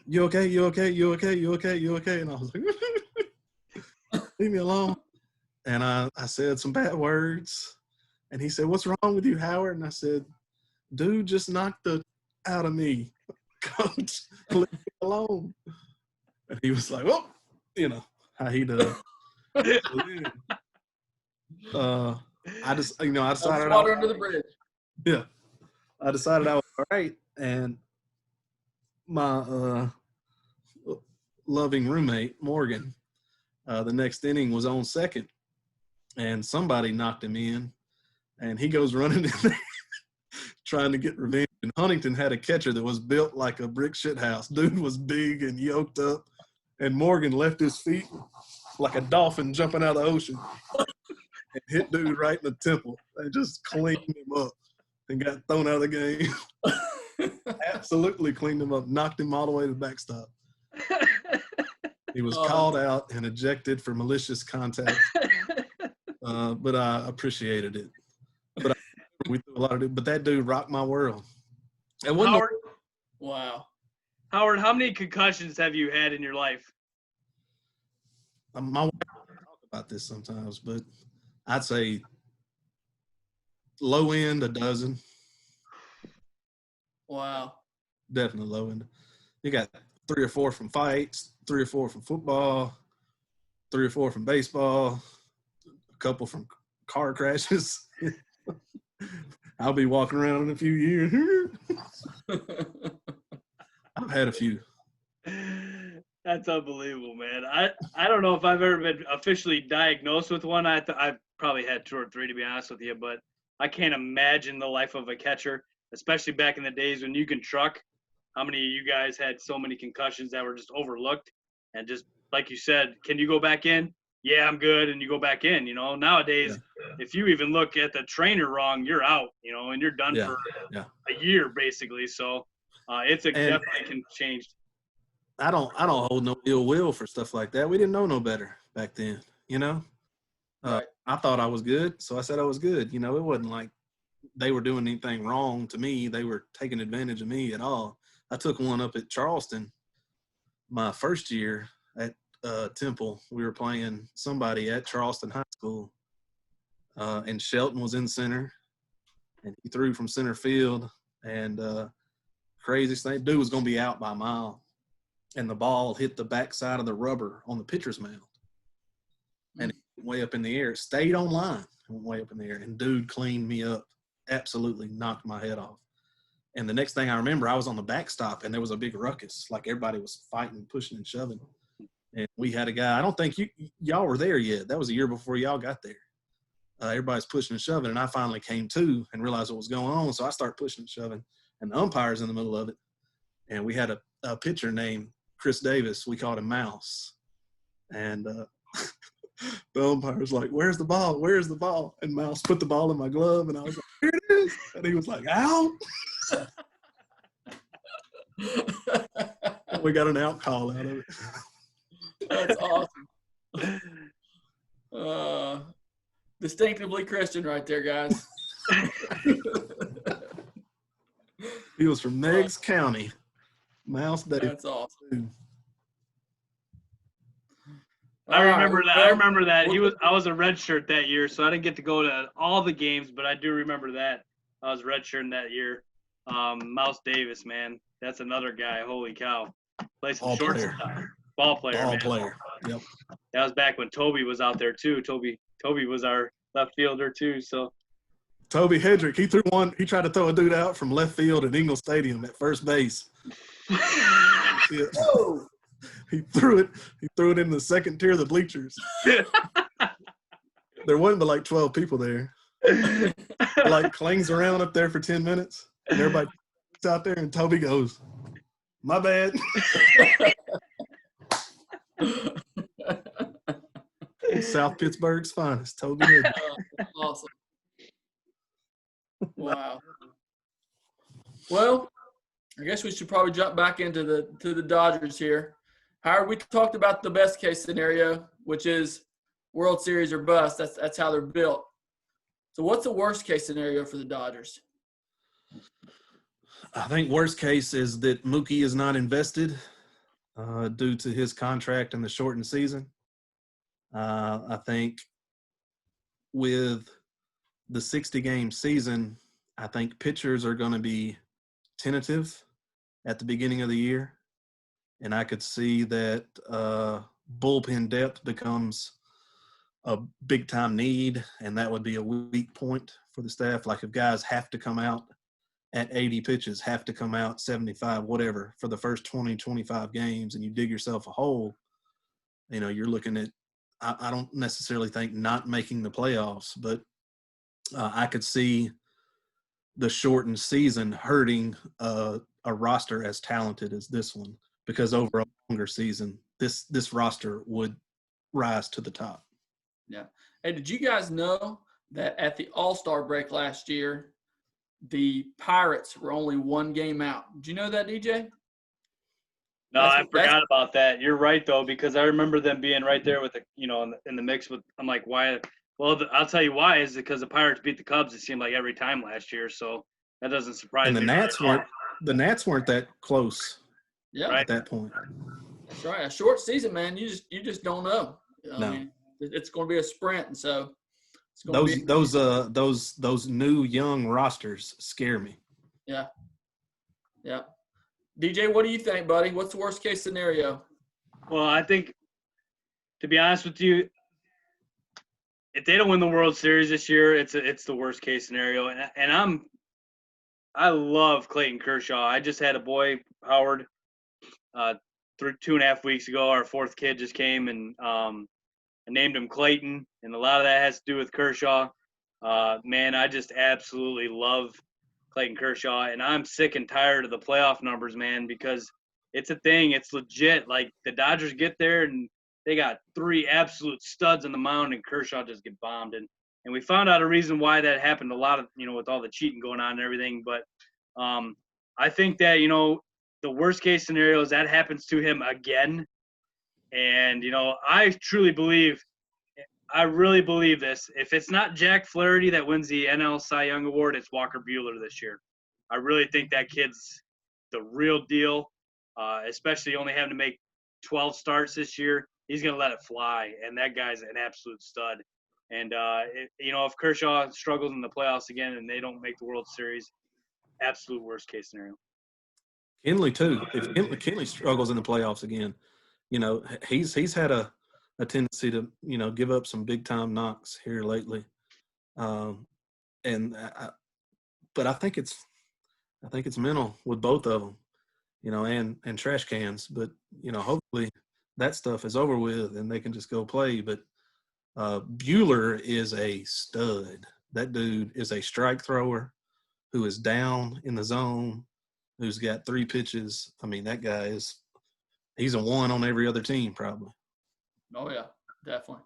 You okay? You okay? You okay? You okay? You okay? And I was like, leave me alone. And I said some bad words. And he said, what's wrong with you, Howard? And I said, dude just knocked the out of me. Coach, leave me alone. And he was like, oh, how he does. I decided water under the bridge. Yeah. I decided I was all right. And my loving roommate, Morgan, the next inning was on second. And somebody knocked him in, and he goes running in there trying to get revenge. And Huntington had a catcher that was built like a brick shit house. Dude was big and yoked up, and Morgan left his feet like a dolphin jumping out of the ocean and hit dude right in the temple and just cleaned him up and got thrown out of the game. Absolutely cleaned him up, knocked him all the way to the backstop. He was called out and ejected for malicious contact. But I appreciated it. But we threw a lot of it. But that dude rocked my world. And Howard, wow. Howard, how many concussions have you had in your life? My wife talk about this sometimes, but I'd say low end a dozen. Wow. Definitely low end. You got 3 or 4 from fights, 3 or 4 from football, 3 or 4 from baseball. Couple from car crashes. I'll be walking around in a few years. I've had a few. That's unbelievable, man. I don't know if I've ever been officially diagnosed with one. I've probably had 2 or 3, to be honest with you, but I can't imagine the life of a catcher, especially back in the days when you can truck. How many of you guys had so many concussions that were just overlooked? And just like you said, can you go back in? Yeah, I'm good, and you go back in. Nowadays, if you even look at the trainer wrong, you're out, and you're done for a year basically. So it's definitely changed. I don't hold no ill will for stuff like that. We didn't know no better back then, Right. I thought I was good, so I said I was good. It wasn't like they were doing anything wrong to me. They were taking advantage of me at all. I took one up at Charleston my first year at Temple. We were playing somebody at Charleston High School, and Shelton was in center, and he threw from center field, and craziest thing, dude was going to be out by a mile, and the ball hit the backside of the rubber on the pitcher's mound, and it went way up in the air. It stayed on line, went way up in the air, and dude cleaned me up, absolutely knocked my head off. And the next thing I remember, I was on the backstop, and there was a big ruckus, like everybody was fighting, pushing, and shoving. And we had a guy, I don't think y'all were there yet. That was a year before y'all got there. Everybody's pushing and shoving, and I finally came to and realized what was going on. So I started pushing and shoving, and the umpire's in the middle of it. And we had a pitcher named Chris Davis. We called him Mouse. And the umpire's like, where's the ball? Where's the ball? And Mouse put the ball in my glove, and I was like, here it is. And he was like, out. We got an out call out of it. That's awesome. Distinctively Christian right there, guys. He was from Meigs County. Mouse Davis. That's awesome. I remember that. I remember that. Well, I was a red shirt that year, so I didn't get to go to all the games, but I do remember that. I was red shirting that year. Mouse Davis, man, that's another guy. Holy cow, play some shortstop. Ball player, man. Yep. That was back when Toby was out there too. Toby was our left fielder too. So Toby Hedrick, he threw one. He tried to throw a dude out from left field at Ingle Stadium at first base. Yeah. He threw it in the second tier of the bleachers. There wasn't but like 12 people there. Like clings around up there for 10 minutes, and everybody out there, and Toby goes, "My bad." South Pittsburgh's finest, Toby Hedrick. Awesome. Wow. Well, I guess we should probably jump back into the Dodgers here. Howard, we talked about the best case scenario, which is World Series or bust. That's how they're built. So what's the worst case scenario for the Dodgers? I think worst case is that Mookie is not invested due to his contract and the shortened season. I think with the 60-game season, I think pitchers are going to be tentative at the beginning of the year. And I could see that bullpen depth becomes a big-time need, and that would be a weak point for the staff. Like if guys have to come out at 80 pitches, have to come out 75, whatever, for the first 20, 25 games, and you dig yourself a hole, you're looking at – I don't necessarily think not making the playoffs, but I could see the shortened season hurting a roster as talented as this one, because over a longer season, this roster would rise to the top. Yeah. Hey, did you guys know that at the All-Star break last year, the Pirates were only one game out? Did you know that, DJ? No, I forgot about that. You're right, though, because I remember them being right there with in the mix with. I'm like, why? Well, I'll tell you why. Is because the Pirates beat the Cubs. It seemed like every time last year, so that doesn't surprise me. And the Nats weren't that close. Yeah, at that point. That's right. A short season, man. You just don't know. No. I mean, it's going to be a sprint, and so it's going to be those new young rosters scare me. Yeah. Yeah. DJ, what do you think, buddy? What's the worst case scenario? Well, I think, to be honest with you, if they don't win the World Series this year, it's the worst case scenario. And I love Clayton Kershaw. I just had a boy, Howard, 2.5 weeks ago. Our fourth kid just came, and I named him Clayton, and a lot of that has to do with Kershaw. Man, I just absolutely love Clayton Kershaw, and I'm sick and tired of the playoff numbers, man, because it's a thing. It's legit. Like, the Dodgers get there, and they got 3 absolute studs on the mound, and Kershaw just get bombed. And we found out a reason why that happened a lot of, with all the cheating going on and everything. But I think that, the worst case scenario is that happens to him again. And, I really believe this. If it's not Jack Flaherty that wins the NL Cy Young Award, it's Walker Buehler this year. I really think that kid's the real deal, especially only having to make 12 starts this year. He's going to let it fly, and that guy's an absolute stud. And, if Kershaw struggles in the playoffs again and they don't make the World Series, absolute worst case scenario. Kenley, too. If Kenley struggles in the playoffs again, he's had a tendency to, give up some big-time knocks here lately. But I think it's mental with both of them, and trash cans. But, hopefully that stuff is over with and they can just go play. But Buehler is a stud. That dude is a strike thrower who is down in the zone, who's got 3 pitches. I mean, that guy he's a 1 on every other team probably. Oh, yeah, definitely.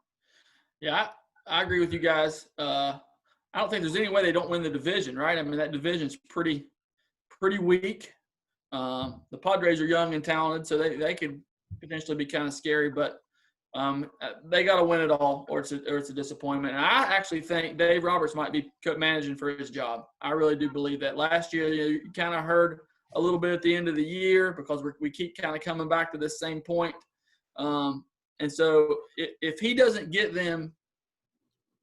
Yeah, I agree with you guys. I don't think there's any way they don't win the division, right? I mean, that division's pretty weak. The Padres are young and talented, so they could potentially be kind of scary, but they got to win it all, or it's a disappointment. And I actually think Dave Roberts might be managing for his job. I really do believe that. Last year, you kind of heard a little bit at the end of the year because we keep kind of coming back to this same point. And so if he doesn't get them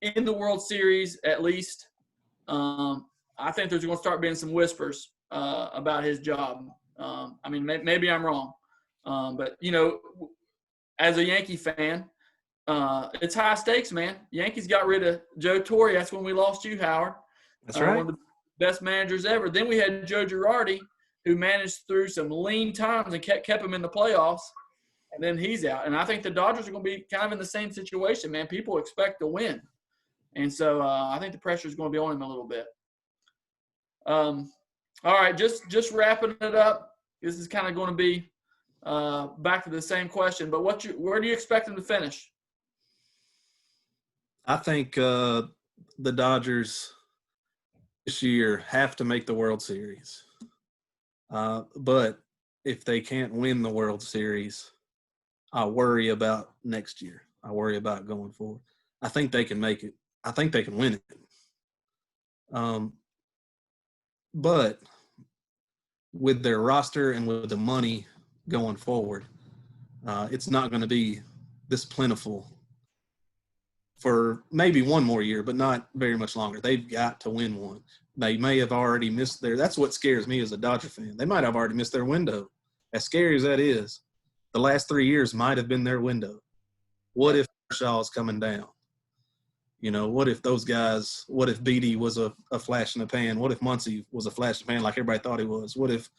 in the World Series at least, I think there's going to start being some whispers about his job. I mean, maybe I'm wrong. But, you know, as a Yankee fan, it's high stakes, man. Yankees got rid of Joe Torre. That's when we lost you, Howard. That's right. One of the best managers ever. Then we had Joe Girardi, who managed through some lean times and kept him in the playoffs. And then he's out. And I think the Dodgers are going to be kind of in the same situation, man. People expect to win. And so I think the pressure is going to be on him a little bit. All right, just wrapping it up. This is kind of going to be back to the same question. But where do you expect him to finish? I think the Dodgers this year have to make the World Series. But if they can't win the World Series, I worry about next year. I worry about going forward. I think they can make it. I think they can win it. But with their roster and with the money going forward, it's not going to be this plentiful for maybe one more year, but not very much longer. They've got to win one. They may have already missed that's what scares me as a Dodger fan. They might have already missed their window. As scary as that is, the last 3 years might have been their window. What if Kershaw's coming down? You know, what if those guys, what if Beatty was a flash in the pan? What if Muncy was a flash in the pan like everybody thought he was? What if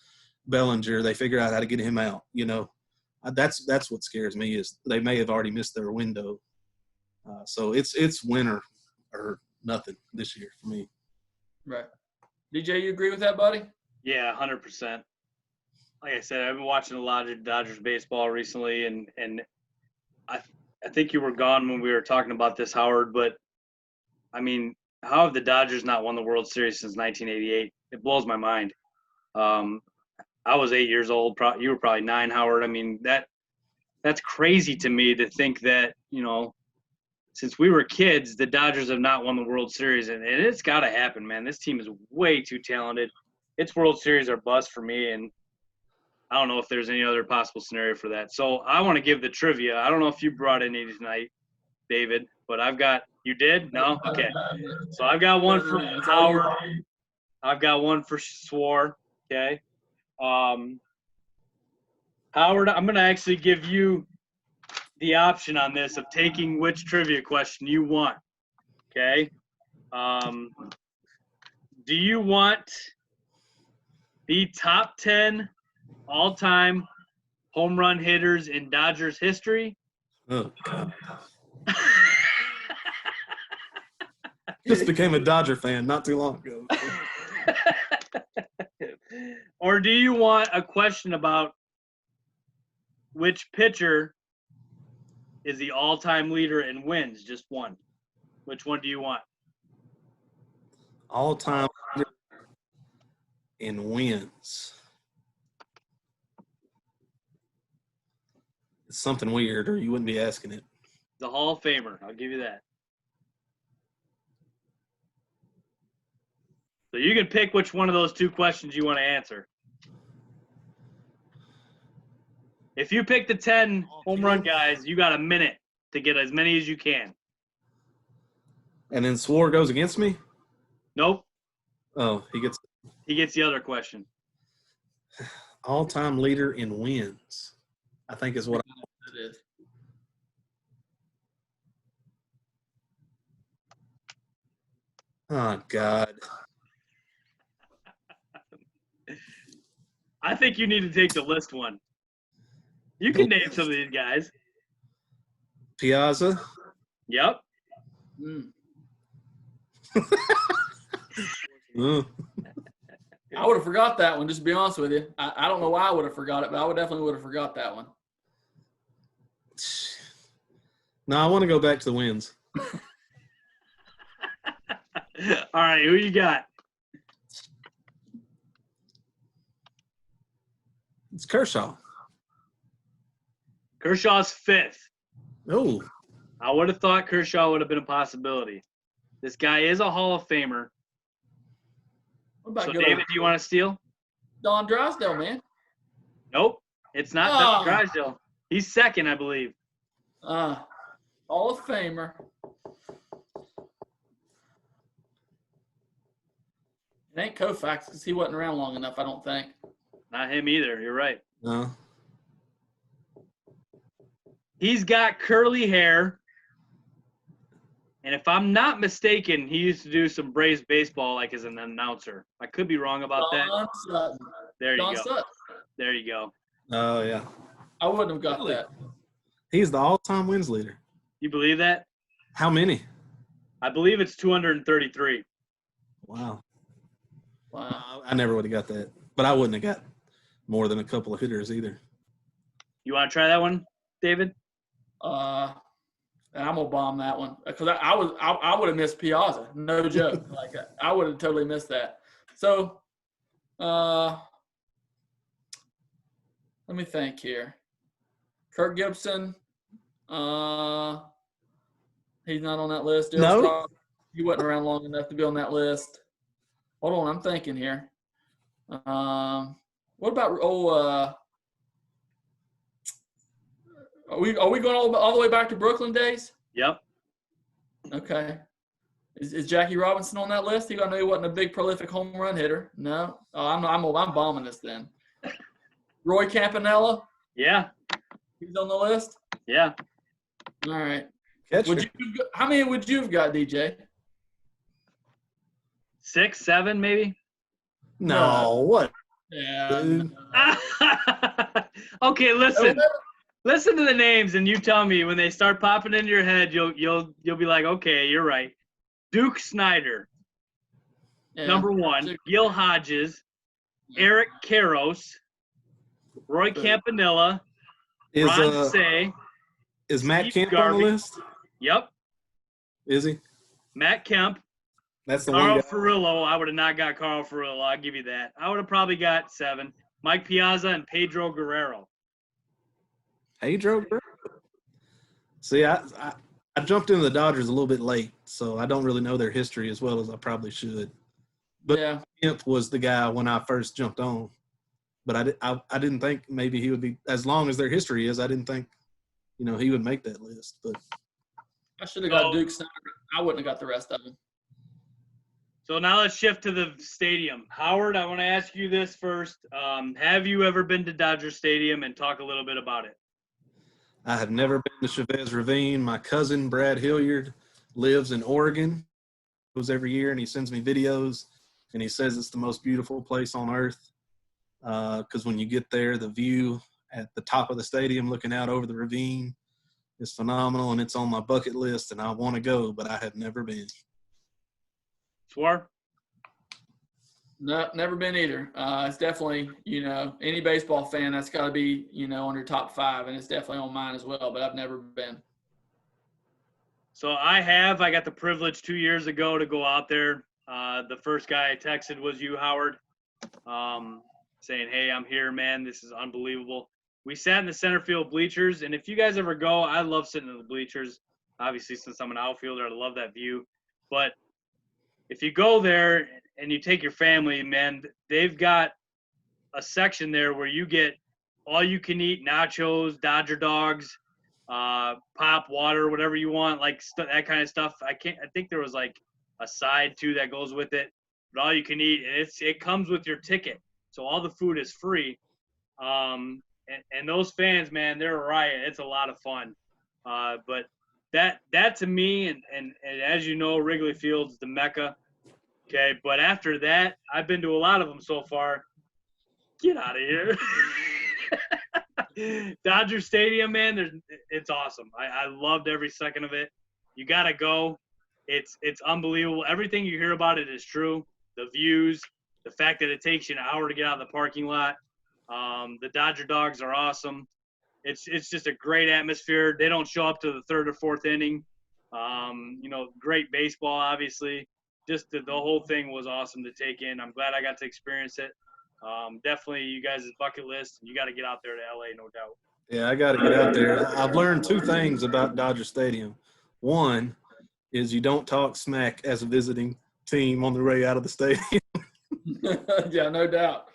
Bellinger, they figure out how to get him out? You know, that's what scares me is they may have already missed their window. So it's winter or nothing this year for me. Right. DJ, you agree with that, buddy? Yeah, 100%. Like I said, I've been watching a lot of Dodgers baseball recently, and I think you were gone when we were talking about this, Howard, but, I mean, how have the Dodgers not won the World Series since 1988? It blows my mind. I was 8 years old. You were probably 9, Howard. I mean, that's crazy to me to think that, you know, since we were kids, the Dodgers have not won the World Series, and it's got to happen, man. This team is way too talented. It's World Series or bust for me, and I don't know if there's any other possible scenario for that. So I want to give the trivia. I don't know if you brought any tonight, David, but you did? No? Okay. So I've got one for Howard. I've got one for Swor, okay? Howard, I'm going to actually give you the option on this of taking which trivia question you want, okay? Do you want the top 10 all-time home run hitters in Dodgers history? Oh, God. Just became a Dodger fan not too long ago. Or do you want a question about which pitcher is the all-time leader in wins? Just one. Which one do you want? All-time in wins. It's something weird, or you wouldn't be asking it. The Hall of Famer. I'll give you that. So you can pick which one of those two questions you want to answer. If you pick the 10 home run guys, you got a minute to get as many as you can. And then Swor goes against me? Nope. Oh, he gets the other question. all-time leader in wins, I think is what It is. Oh, God. I think you need to take the list one. You can name some of these guys. Piazza? Yep. I would have forgot that one, just to be honest with you. I don't know why I would have forgot it, but I definitely would have forgot that one. No, I want to go back to the wins. All right, who you got? It's Kershaw. Kershaw's 5th. Oh. I would have thought Kershaw would have been a possibility. This guy is a Hall of Famer. What about So, David, do you want to steal? Don Drysdale, man? Nope. It's not Don Drysdale. He's second, I believe. Hall of Famer. It ain't Koufax because he wasn't around long enough, I don't think. Not him either. You're right. No. He's got curly hair. And if I'm not mistaken, he used to do some Braves baseball like as an announcer. I could be wrong about that. Don Sutton. There you Don go. Sutton. There you go. Oh, yeah. I wouldn't have got Really? that. He's the all-time wins leader. You believe that? How many? I believe it's 233. Wow. Wow. I never would have got that. But I wouldn't have got more than a couple of hitters either. You want to try that one, David? And I'm gonna bomb that one because I would have missed Piazza. No joke. Like I would have totally missed that. So, let me think here. Kirk Gibson. He's not on that list. Darryl No. Star- he wasn't around long enough to be on that list. Hold on, I'm thinking here. What about Are we going all the way back to Brooklyn days? Yep. Okay. Is Jackie Robinson on that list? I know he wasn't a big prolific home run hitter. No. Oh, I'm bombing this then. Roy Campanella. Yeah. He's on the list. Yeah. All right. Catcher. How many would you have got, DJ? 6, 7, maybe. No, what? Yeah. Dude. Okay, listen. Listen to the names, and you tell me when they start popping into your head. You'll be like, okay, you're right. Duke Snyder, Yeah. number 1. Gil Hodges, Eric Karros, Roy Campanella, Ron Say. Is Matt Steve Kemp on Garvey. the list? Yep. Is he? Matt Kemp. That's the Carl one guy. Furillo. I would have not got Carl Furillo. I'll give you that. I would have probably got 7. Mike Piazza and Pedro Guerrero. Pedro. See, I jumped into the Dodgers a little bit late, so I don't really know their history as well as I probably should. But Yeah. Kemp was the guy when I first jumped on. But I didn't think maybe he would be, as long as their history is, I didn't think, he would make that list. But I should have got Duke Snyder. I wouldn't have got the rest of them. So now let's shift to the stadium. Howard, I want to ask you this first. Have you ever been to Dodger Stadium, and talk a little bit about it? I have never been to Chavez Ravine. My cousin, Brad Hilliard, lives in Oregon. He goes every year, and he sends me videos, and he says it's the most beautiful place on earth because when you get there, the view at the top of the stadium looking out over the ravine is phenomenal, and it's on my bucket list, and I want to go, but I have never been. Swor? No, never been either. It's definitely, any baseball fan, that's got to be, on your top 5, and it's definitely on mine as well, but I've never been. So I got the privilege 2 years ago to go out there. The first guy I texted was you, Howard, saying, hey, I'm here, man. This is unbelievable. We sat in the center field bleachers, and if you guys ever go, I love sitting in the bleachers. Obviously, since I'm an outfielder, I love that view. But if you go there and you take your family, man, they've got a section there where you get all you can eat nachos, Dodger dogs, pop, water, whatever you want, like that kind of stuff. I think there was like a side too that goes with it, but all you can eat, and it comes with your ticket, so all the food is free. And those fans, man, they're a riot. It's a lot of fun. But that to me, and as you know, Wrigley Field's the Mecca. Okay, but after that, I've been to a lot of them so far. Get out of here. Dodger Stadium, man, it's awesome. I loved every second of it. You got to go. It's unbelievable. Everything you hear about it is true. The views, the fact that it takes you an hour to get out of the parking lot. The Dodger dogs are awesome. It's just a great atmosphere. They don't show up to the 3rd or 4th inning. Great baseball, obviously. Just the whole thing was awesome to take in. I'm glad I got to experience it. Definitely you guys' bucket list. You got to get out there to LA, no doubt. Yeah, I got to get out there. I've learned 2 things about Dodger Stadium. One is you don't talk smack as a visiting team on the way out of the stadium. Yeah, no doubt.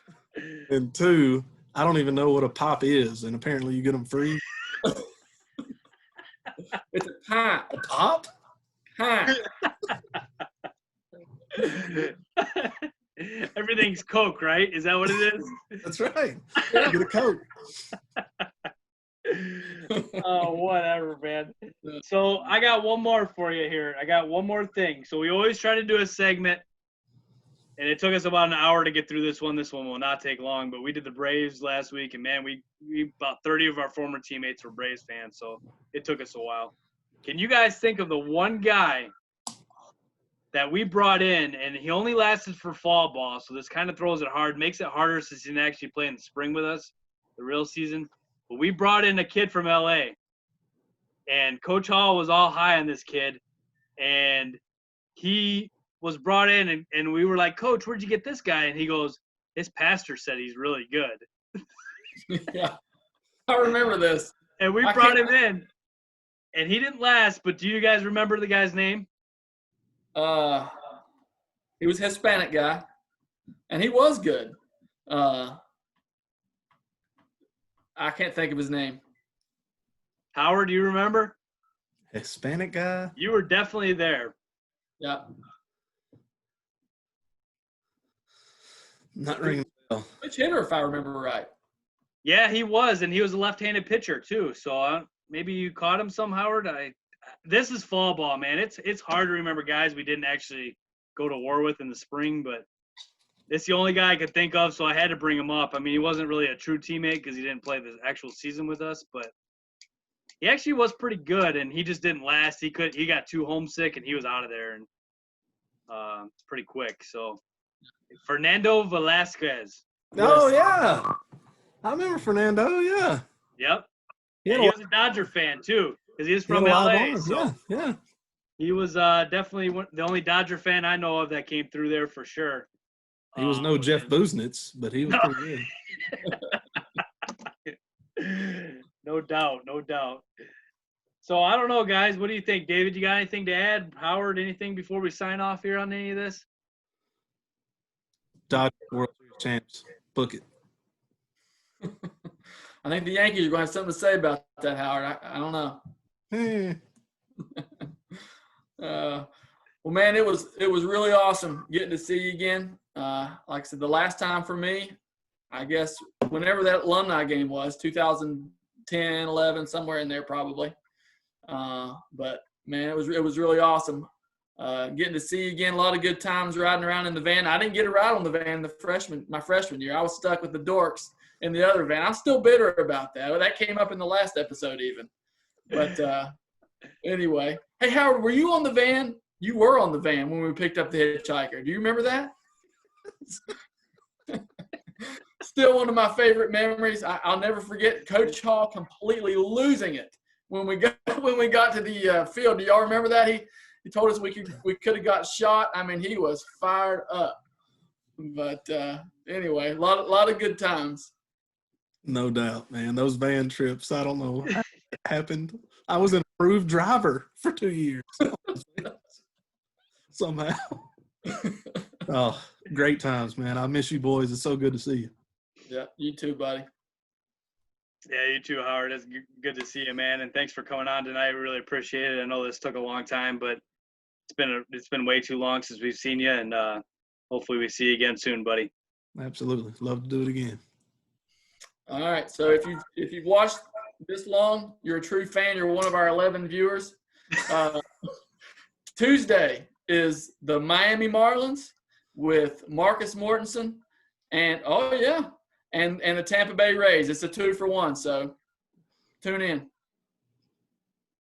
And 2, I don't even know what a pop is, and apparently you get them free. Hi. A top? Hi. Everything's Coke, right? Is that what it is? That's right. Get a Coke. Oh, whatever, man. So I got one more for you here. I got one more thing. So we always try to do a segment, and it took us about an hour to get through this one. This one will not take long, but we did the Braves last week, and man, we about 30 of our former teammates were Braves fans, so it took us a while. Can you guys think of the one guy that we brought in, and he only lasted for fall ball, so this kind of throws it hard, makes it harder since he didn't actually play in the spring with us, the real season. But we brought in a kid from LA, and Coach Hall was all high on this kid, and he was brought in, and we were like, Coach, where'd you get this guy? And he goes, his pastor said he's really good. Yeah, I remember this. And we brought him in, and he didn't last, but do you guys remember the guy's name? He was a Hispanic guy, and he was good. I can't think of his name. Howard, do you remember? Hispanic guy? You were definitely there. Yeah. Not ringing a bell. Which hitter, if I remember right. Yeah, he was, and he was a left-handed pitcher too. So maybe you caught him some, Howard. This is fall ball, man. It's hard to remember guys we didn't actually go to war with in the spring, but it's the only guy I could think of, so I had to bring him up. I mean, he wasn't really a true teammate because he didn't play the actual season with us, but he actually was pretty good, and he just didn't last. He got too homesick, and he was out of there, and pretty quick. So Fernando Velasquez. Oh, yeah. I remember Fernando, yeah. Yep. He And he was a Dodger fan, too, because he was from had a lot of LA. arms. So Yeah. he was definitely the only Dodger fan I know of that came through there for sure. He was no Jeff Buznitz, but he was pretty good. No doubt. So I don't know, guys. What do you think? David, you got anything to add? Howard, anything before we sign off here on any of this? Dodgers World Series champs. Book it. I think the Yankees are going to have something to say about that, Howard. I don't know. Well, man, it was really awesome getting to see you again. Like I said, the last time for me, I guess whenever that alumni game was, 2010, 11, somewhere in there probably. But man, it was really awesome getting to see you again. A lot of good times riding around in the van. I didn't get a ride on the van my freshman year. I was stuck with the dorks in the other van. I'm still bitter about that. That came up in the last episode even. But anyway, hey Howard, were you on the van? You were on the van when we picked up the hitchhiker. Do you remember that? Still one of my favorite memories. I'll never forget Coach Hall completely losing it when we got to the field. Do y'all remember that? He told us we could have got shot. I mean, he was fired up. But anyway, a lot of good times. No doubt, man. Those van trips, I don't know how it happened. I was an approved driver for 2 years. Somehow. Oh, great times, man. I miss you boys. It's so good to see you. Yeah, you too, buddy. Yeah, you too, Howard. It's good to see you, man. And thanks for coming on tonight. We really appreciate it. I know this took a long time, but it's been way too long since we've seen you, and hopefully we see you again soon, buddy. Absolutely. Love to do it again. All right. So if you've watched this long, you're a true fan. You're one of our 11 viewers. Tuesday is the Miami Marlins with Marcus Mortensen and the Tampa Bay Rays. It's a 2-for-1, so tune in.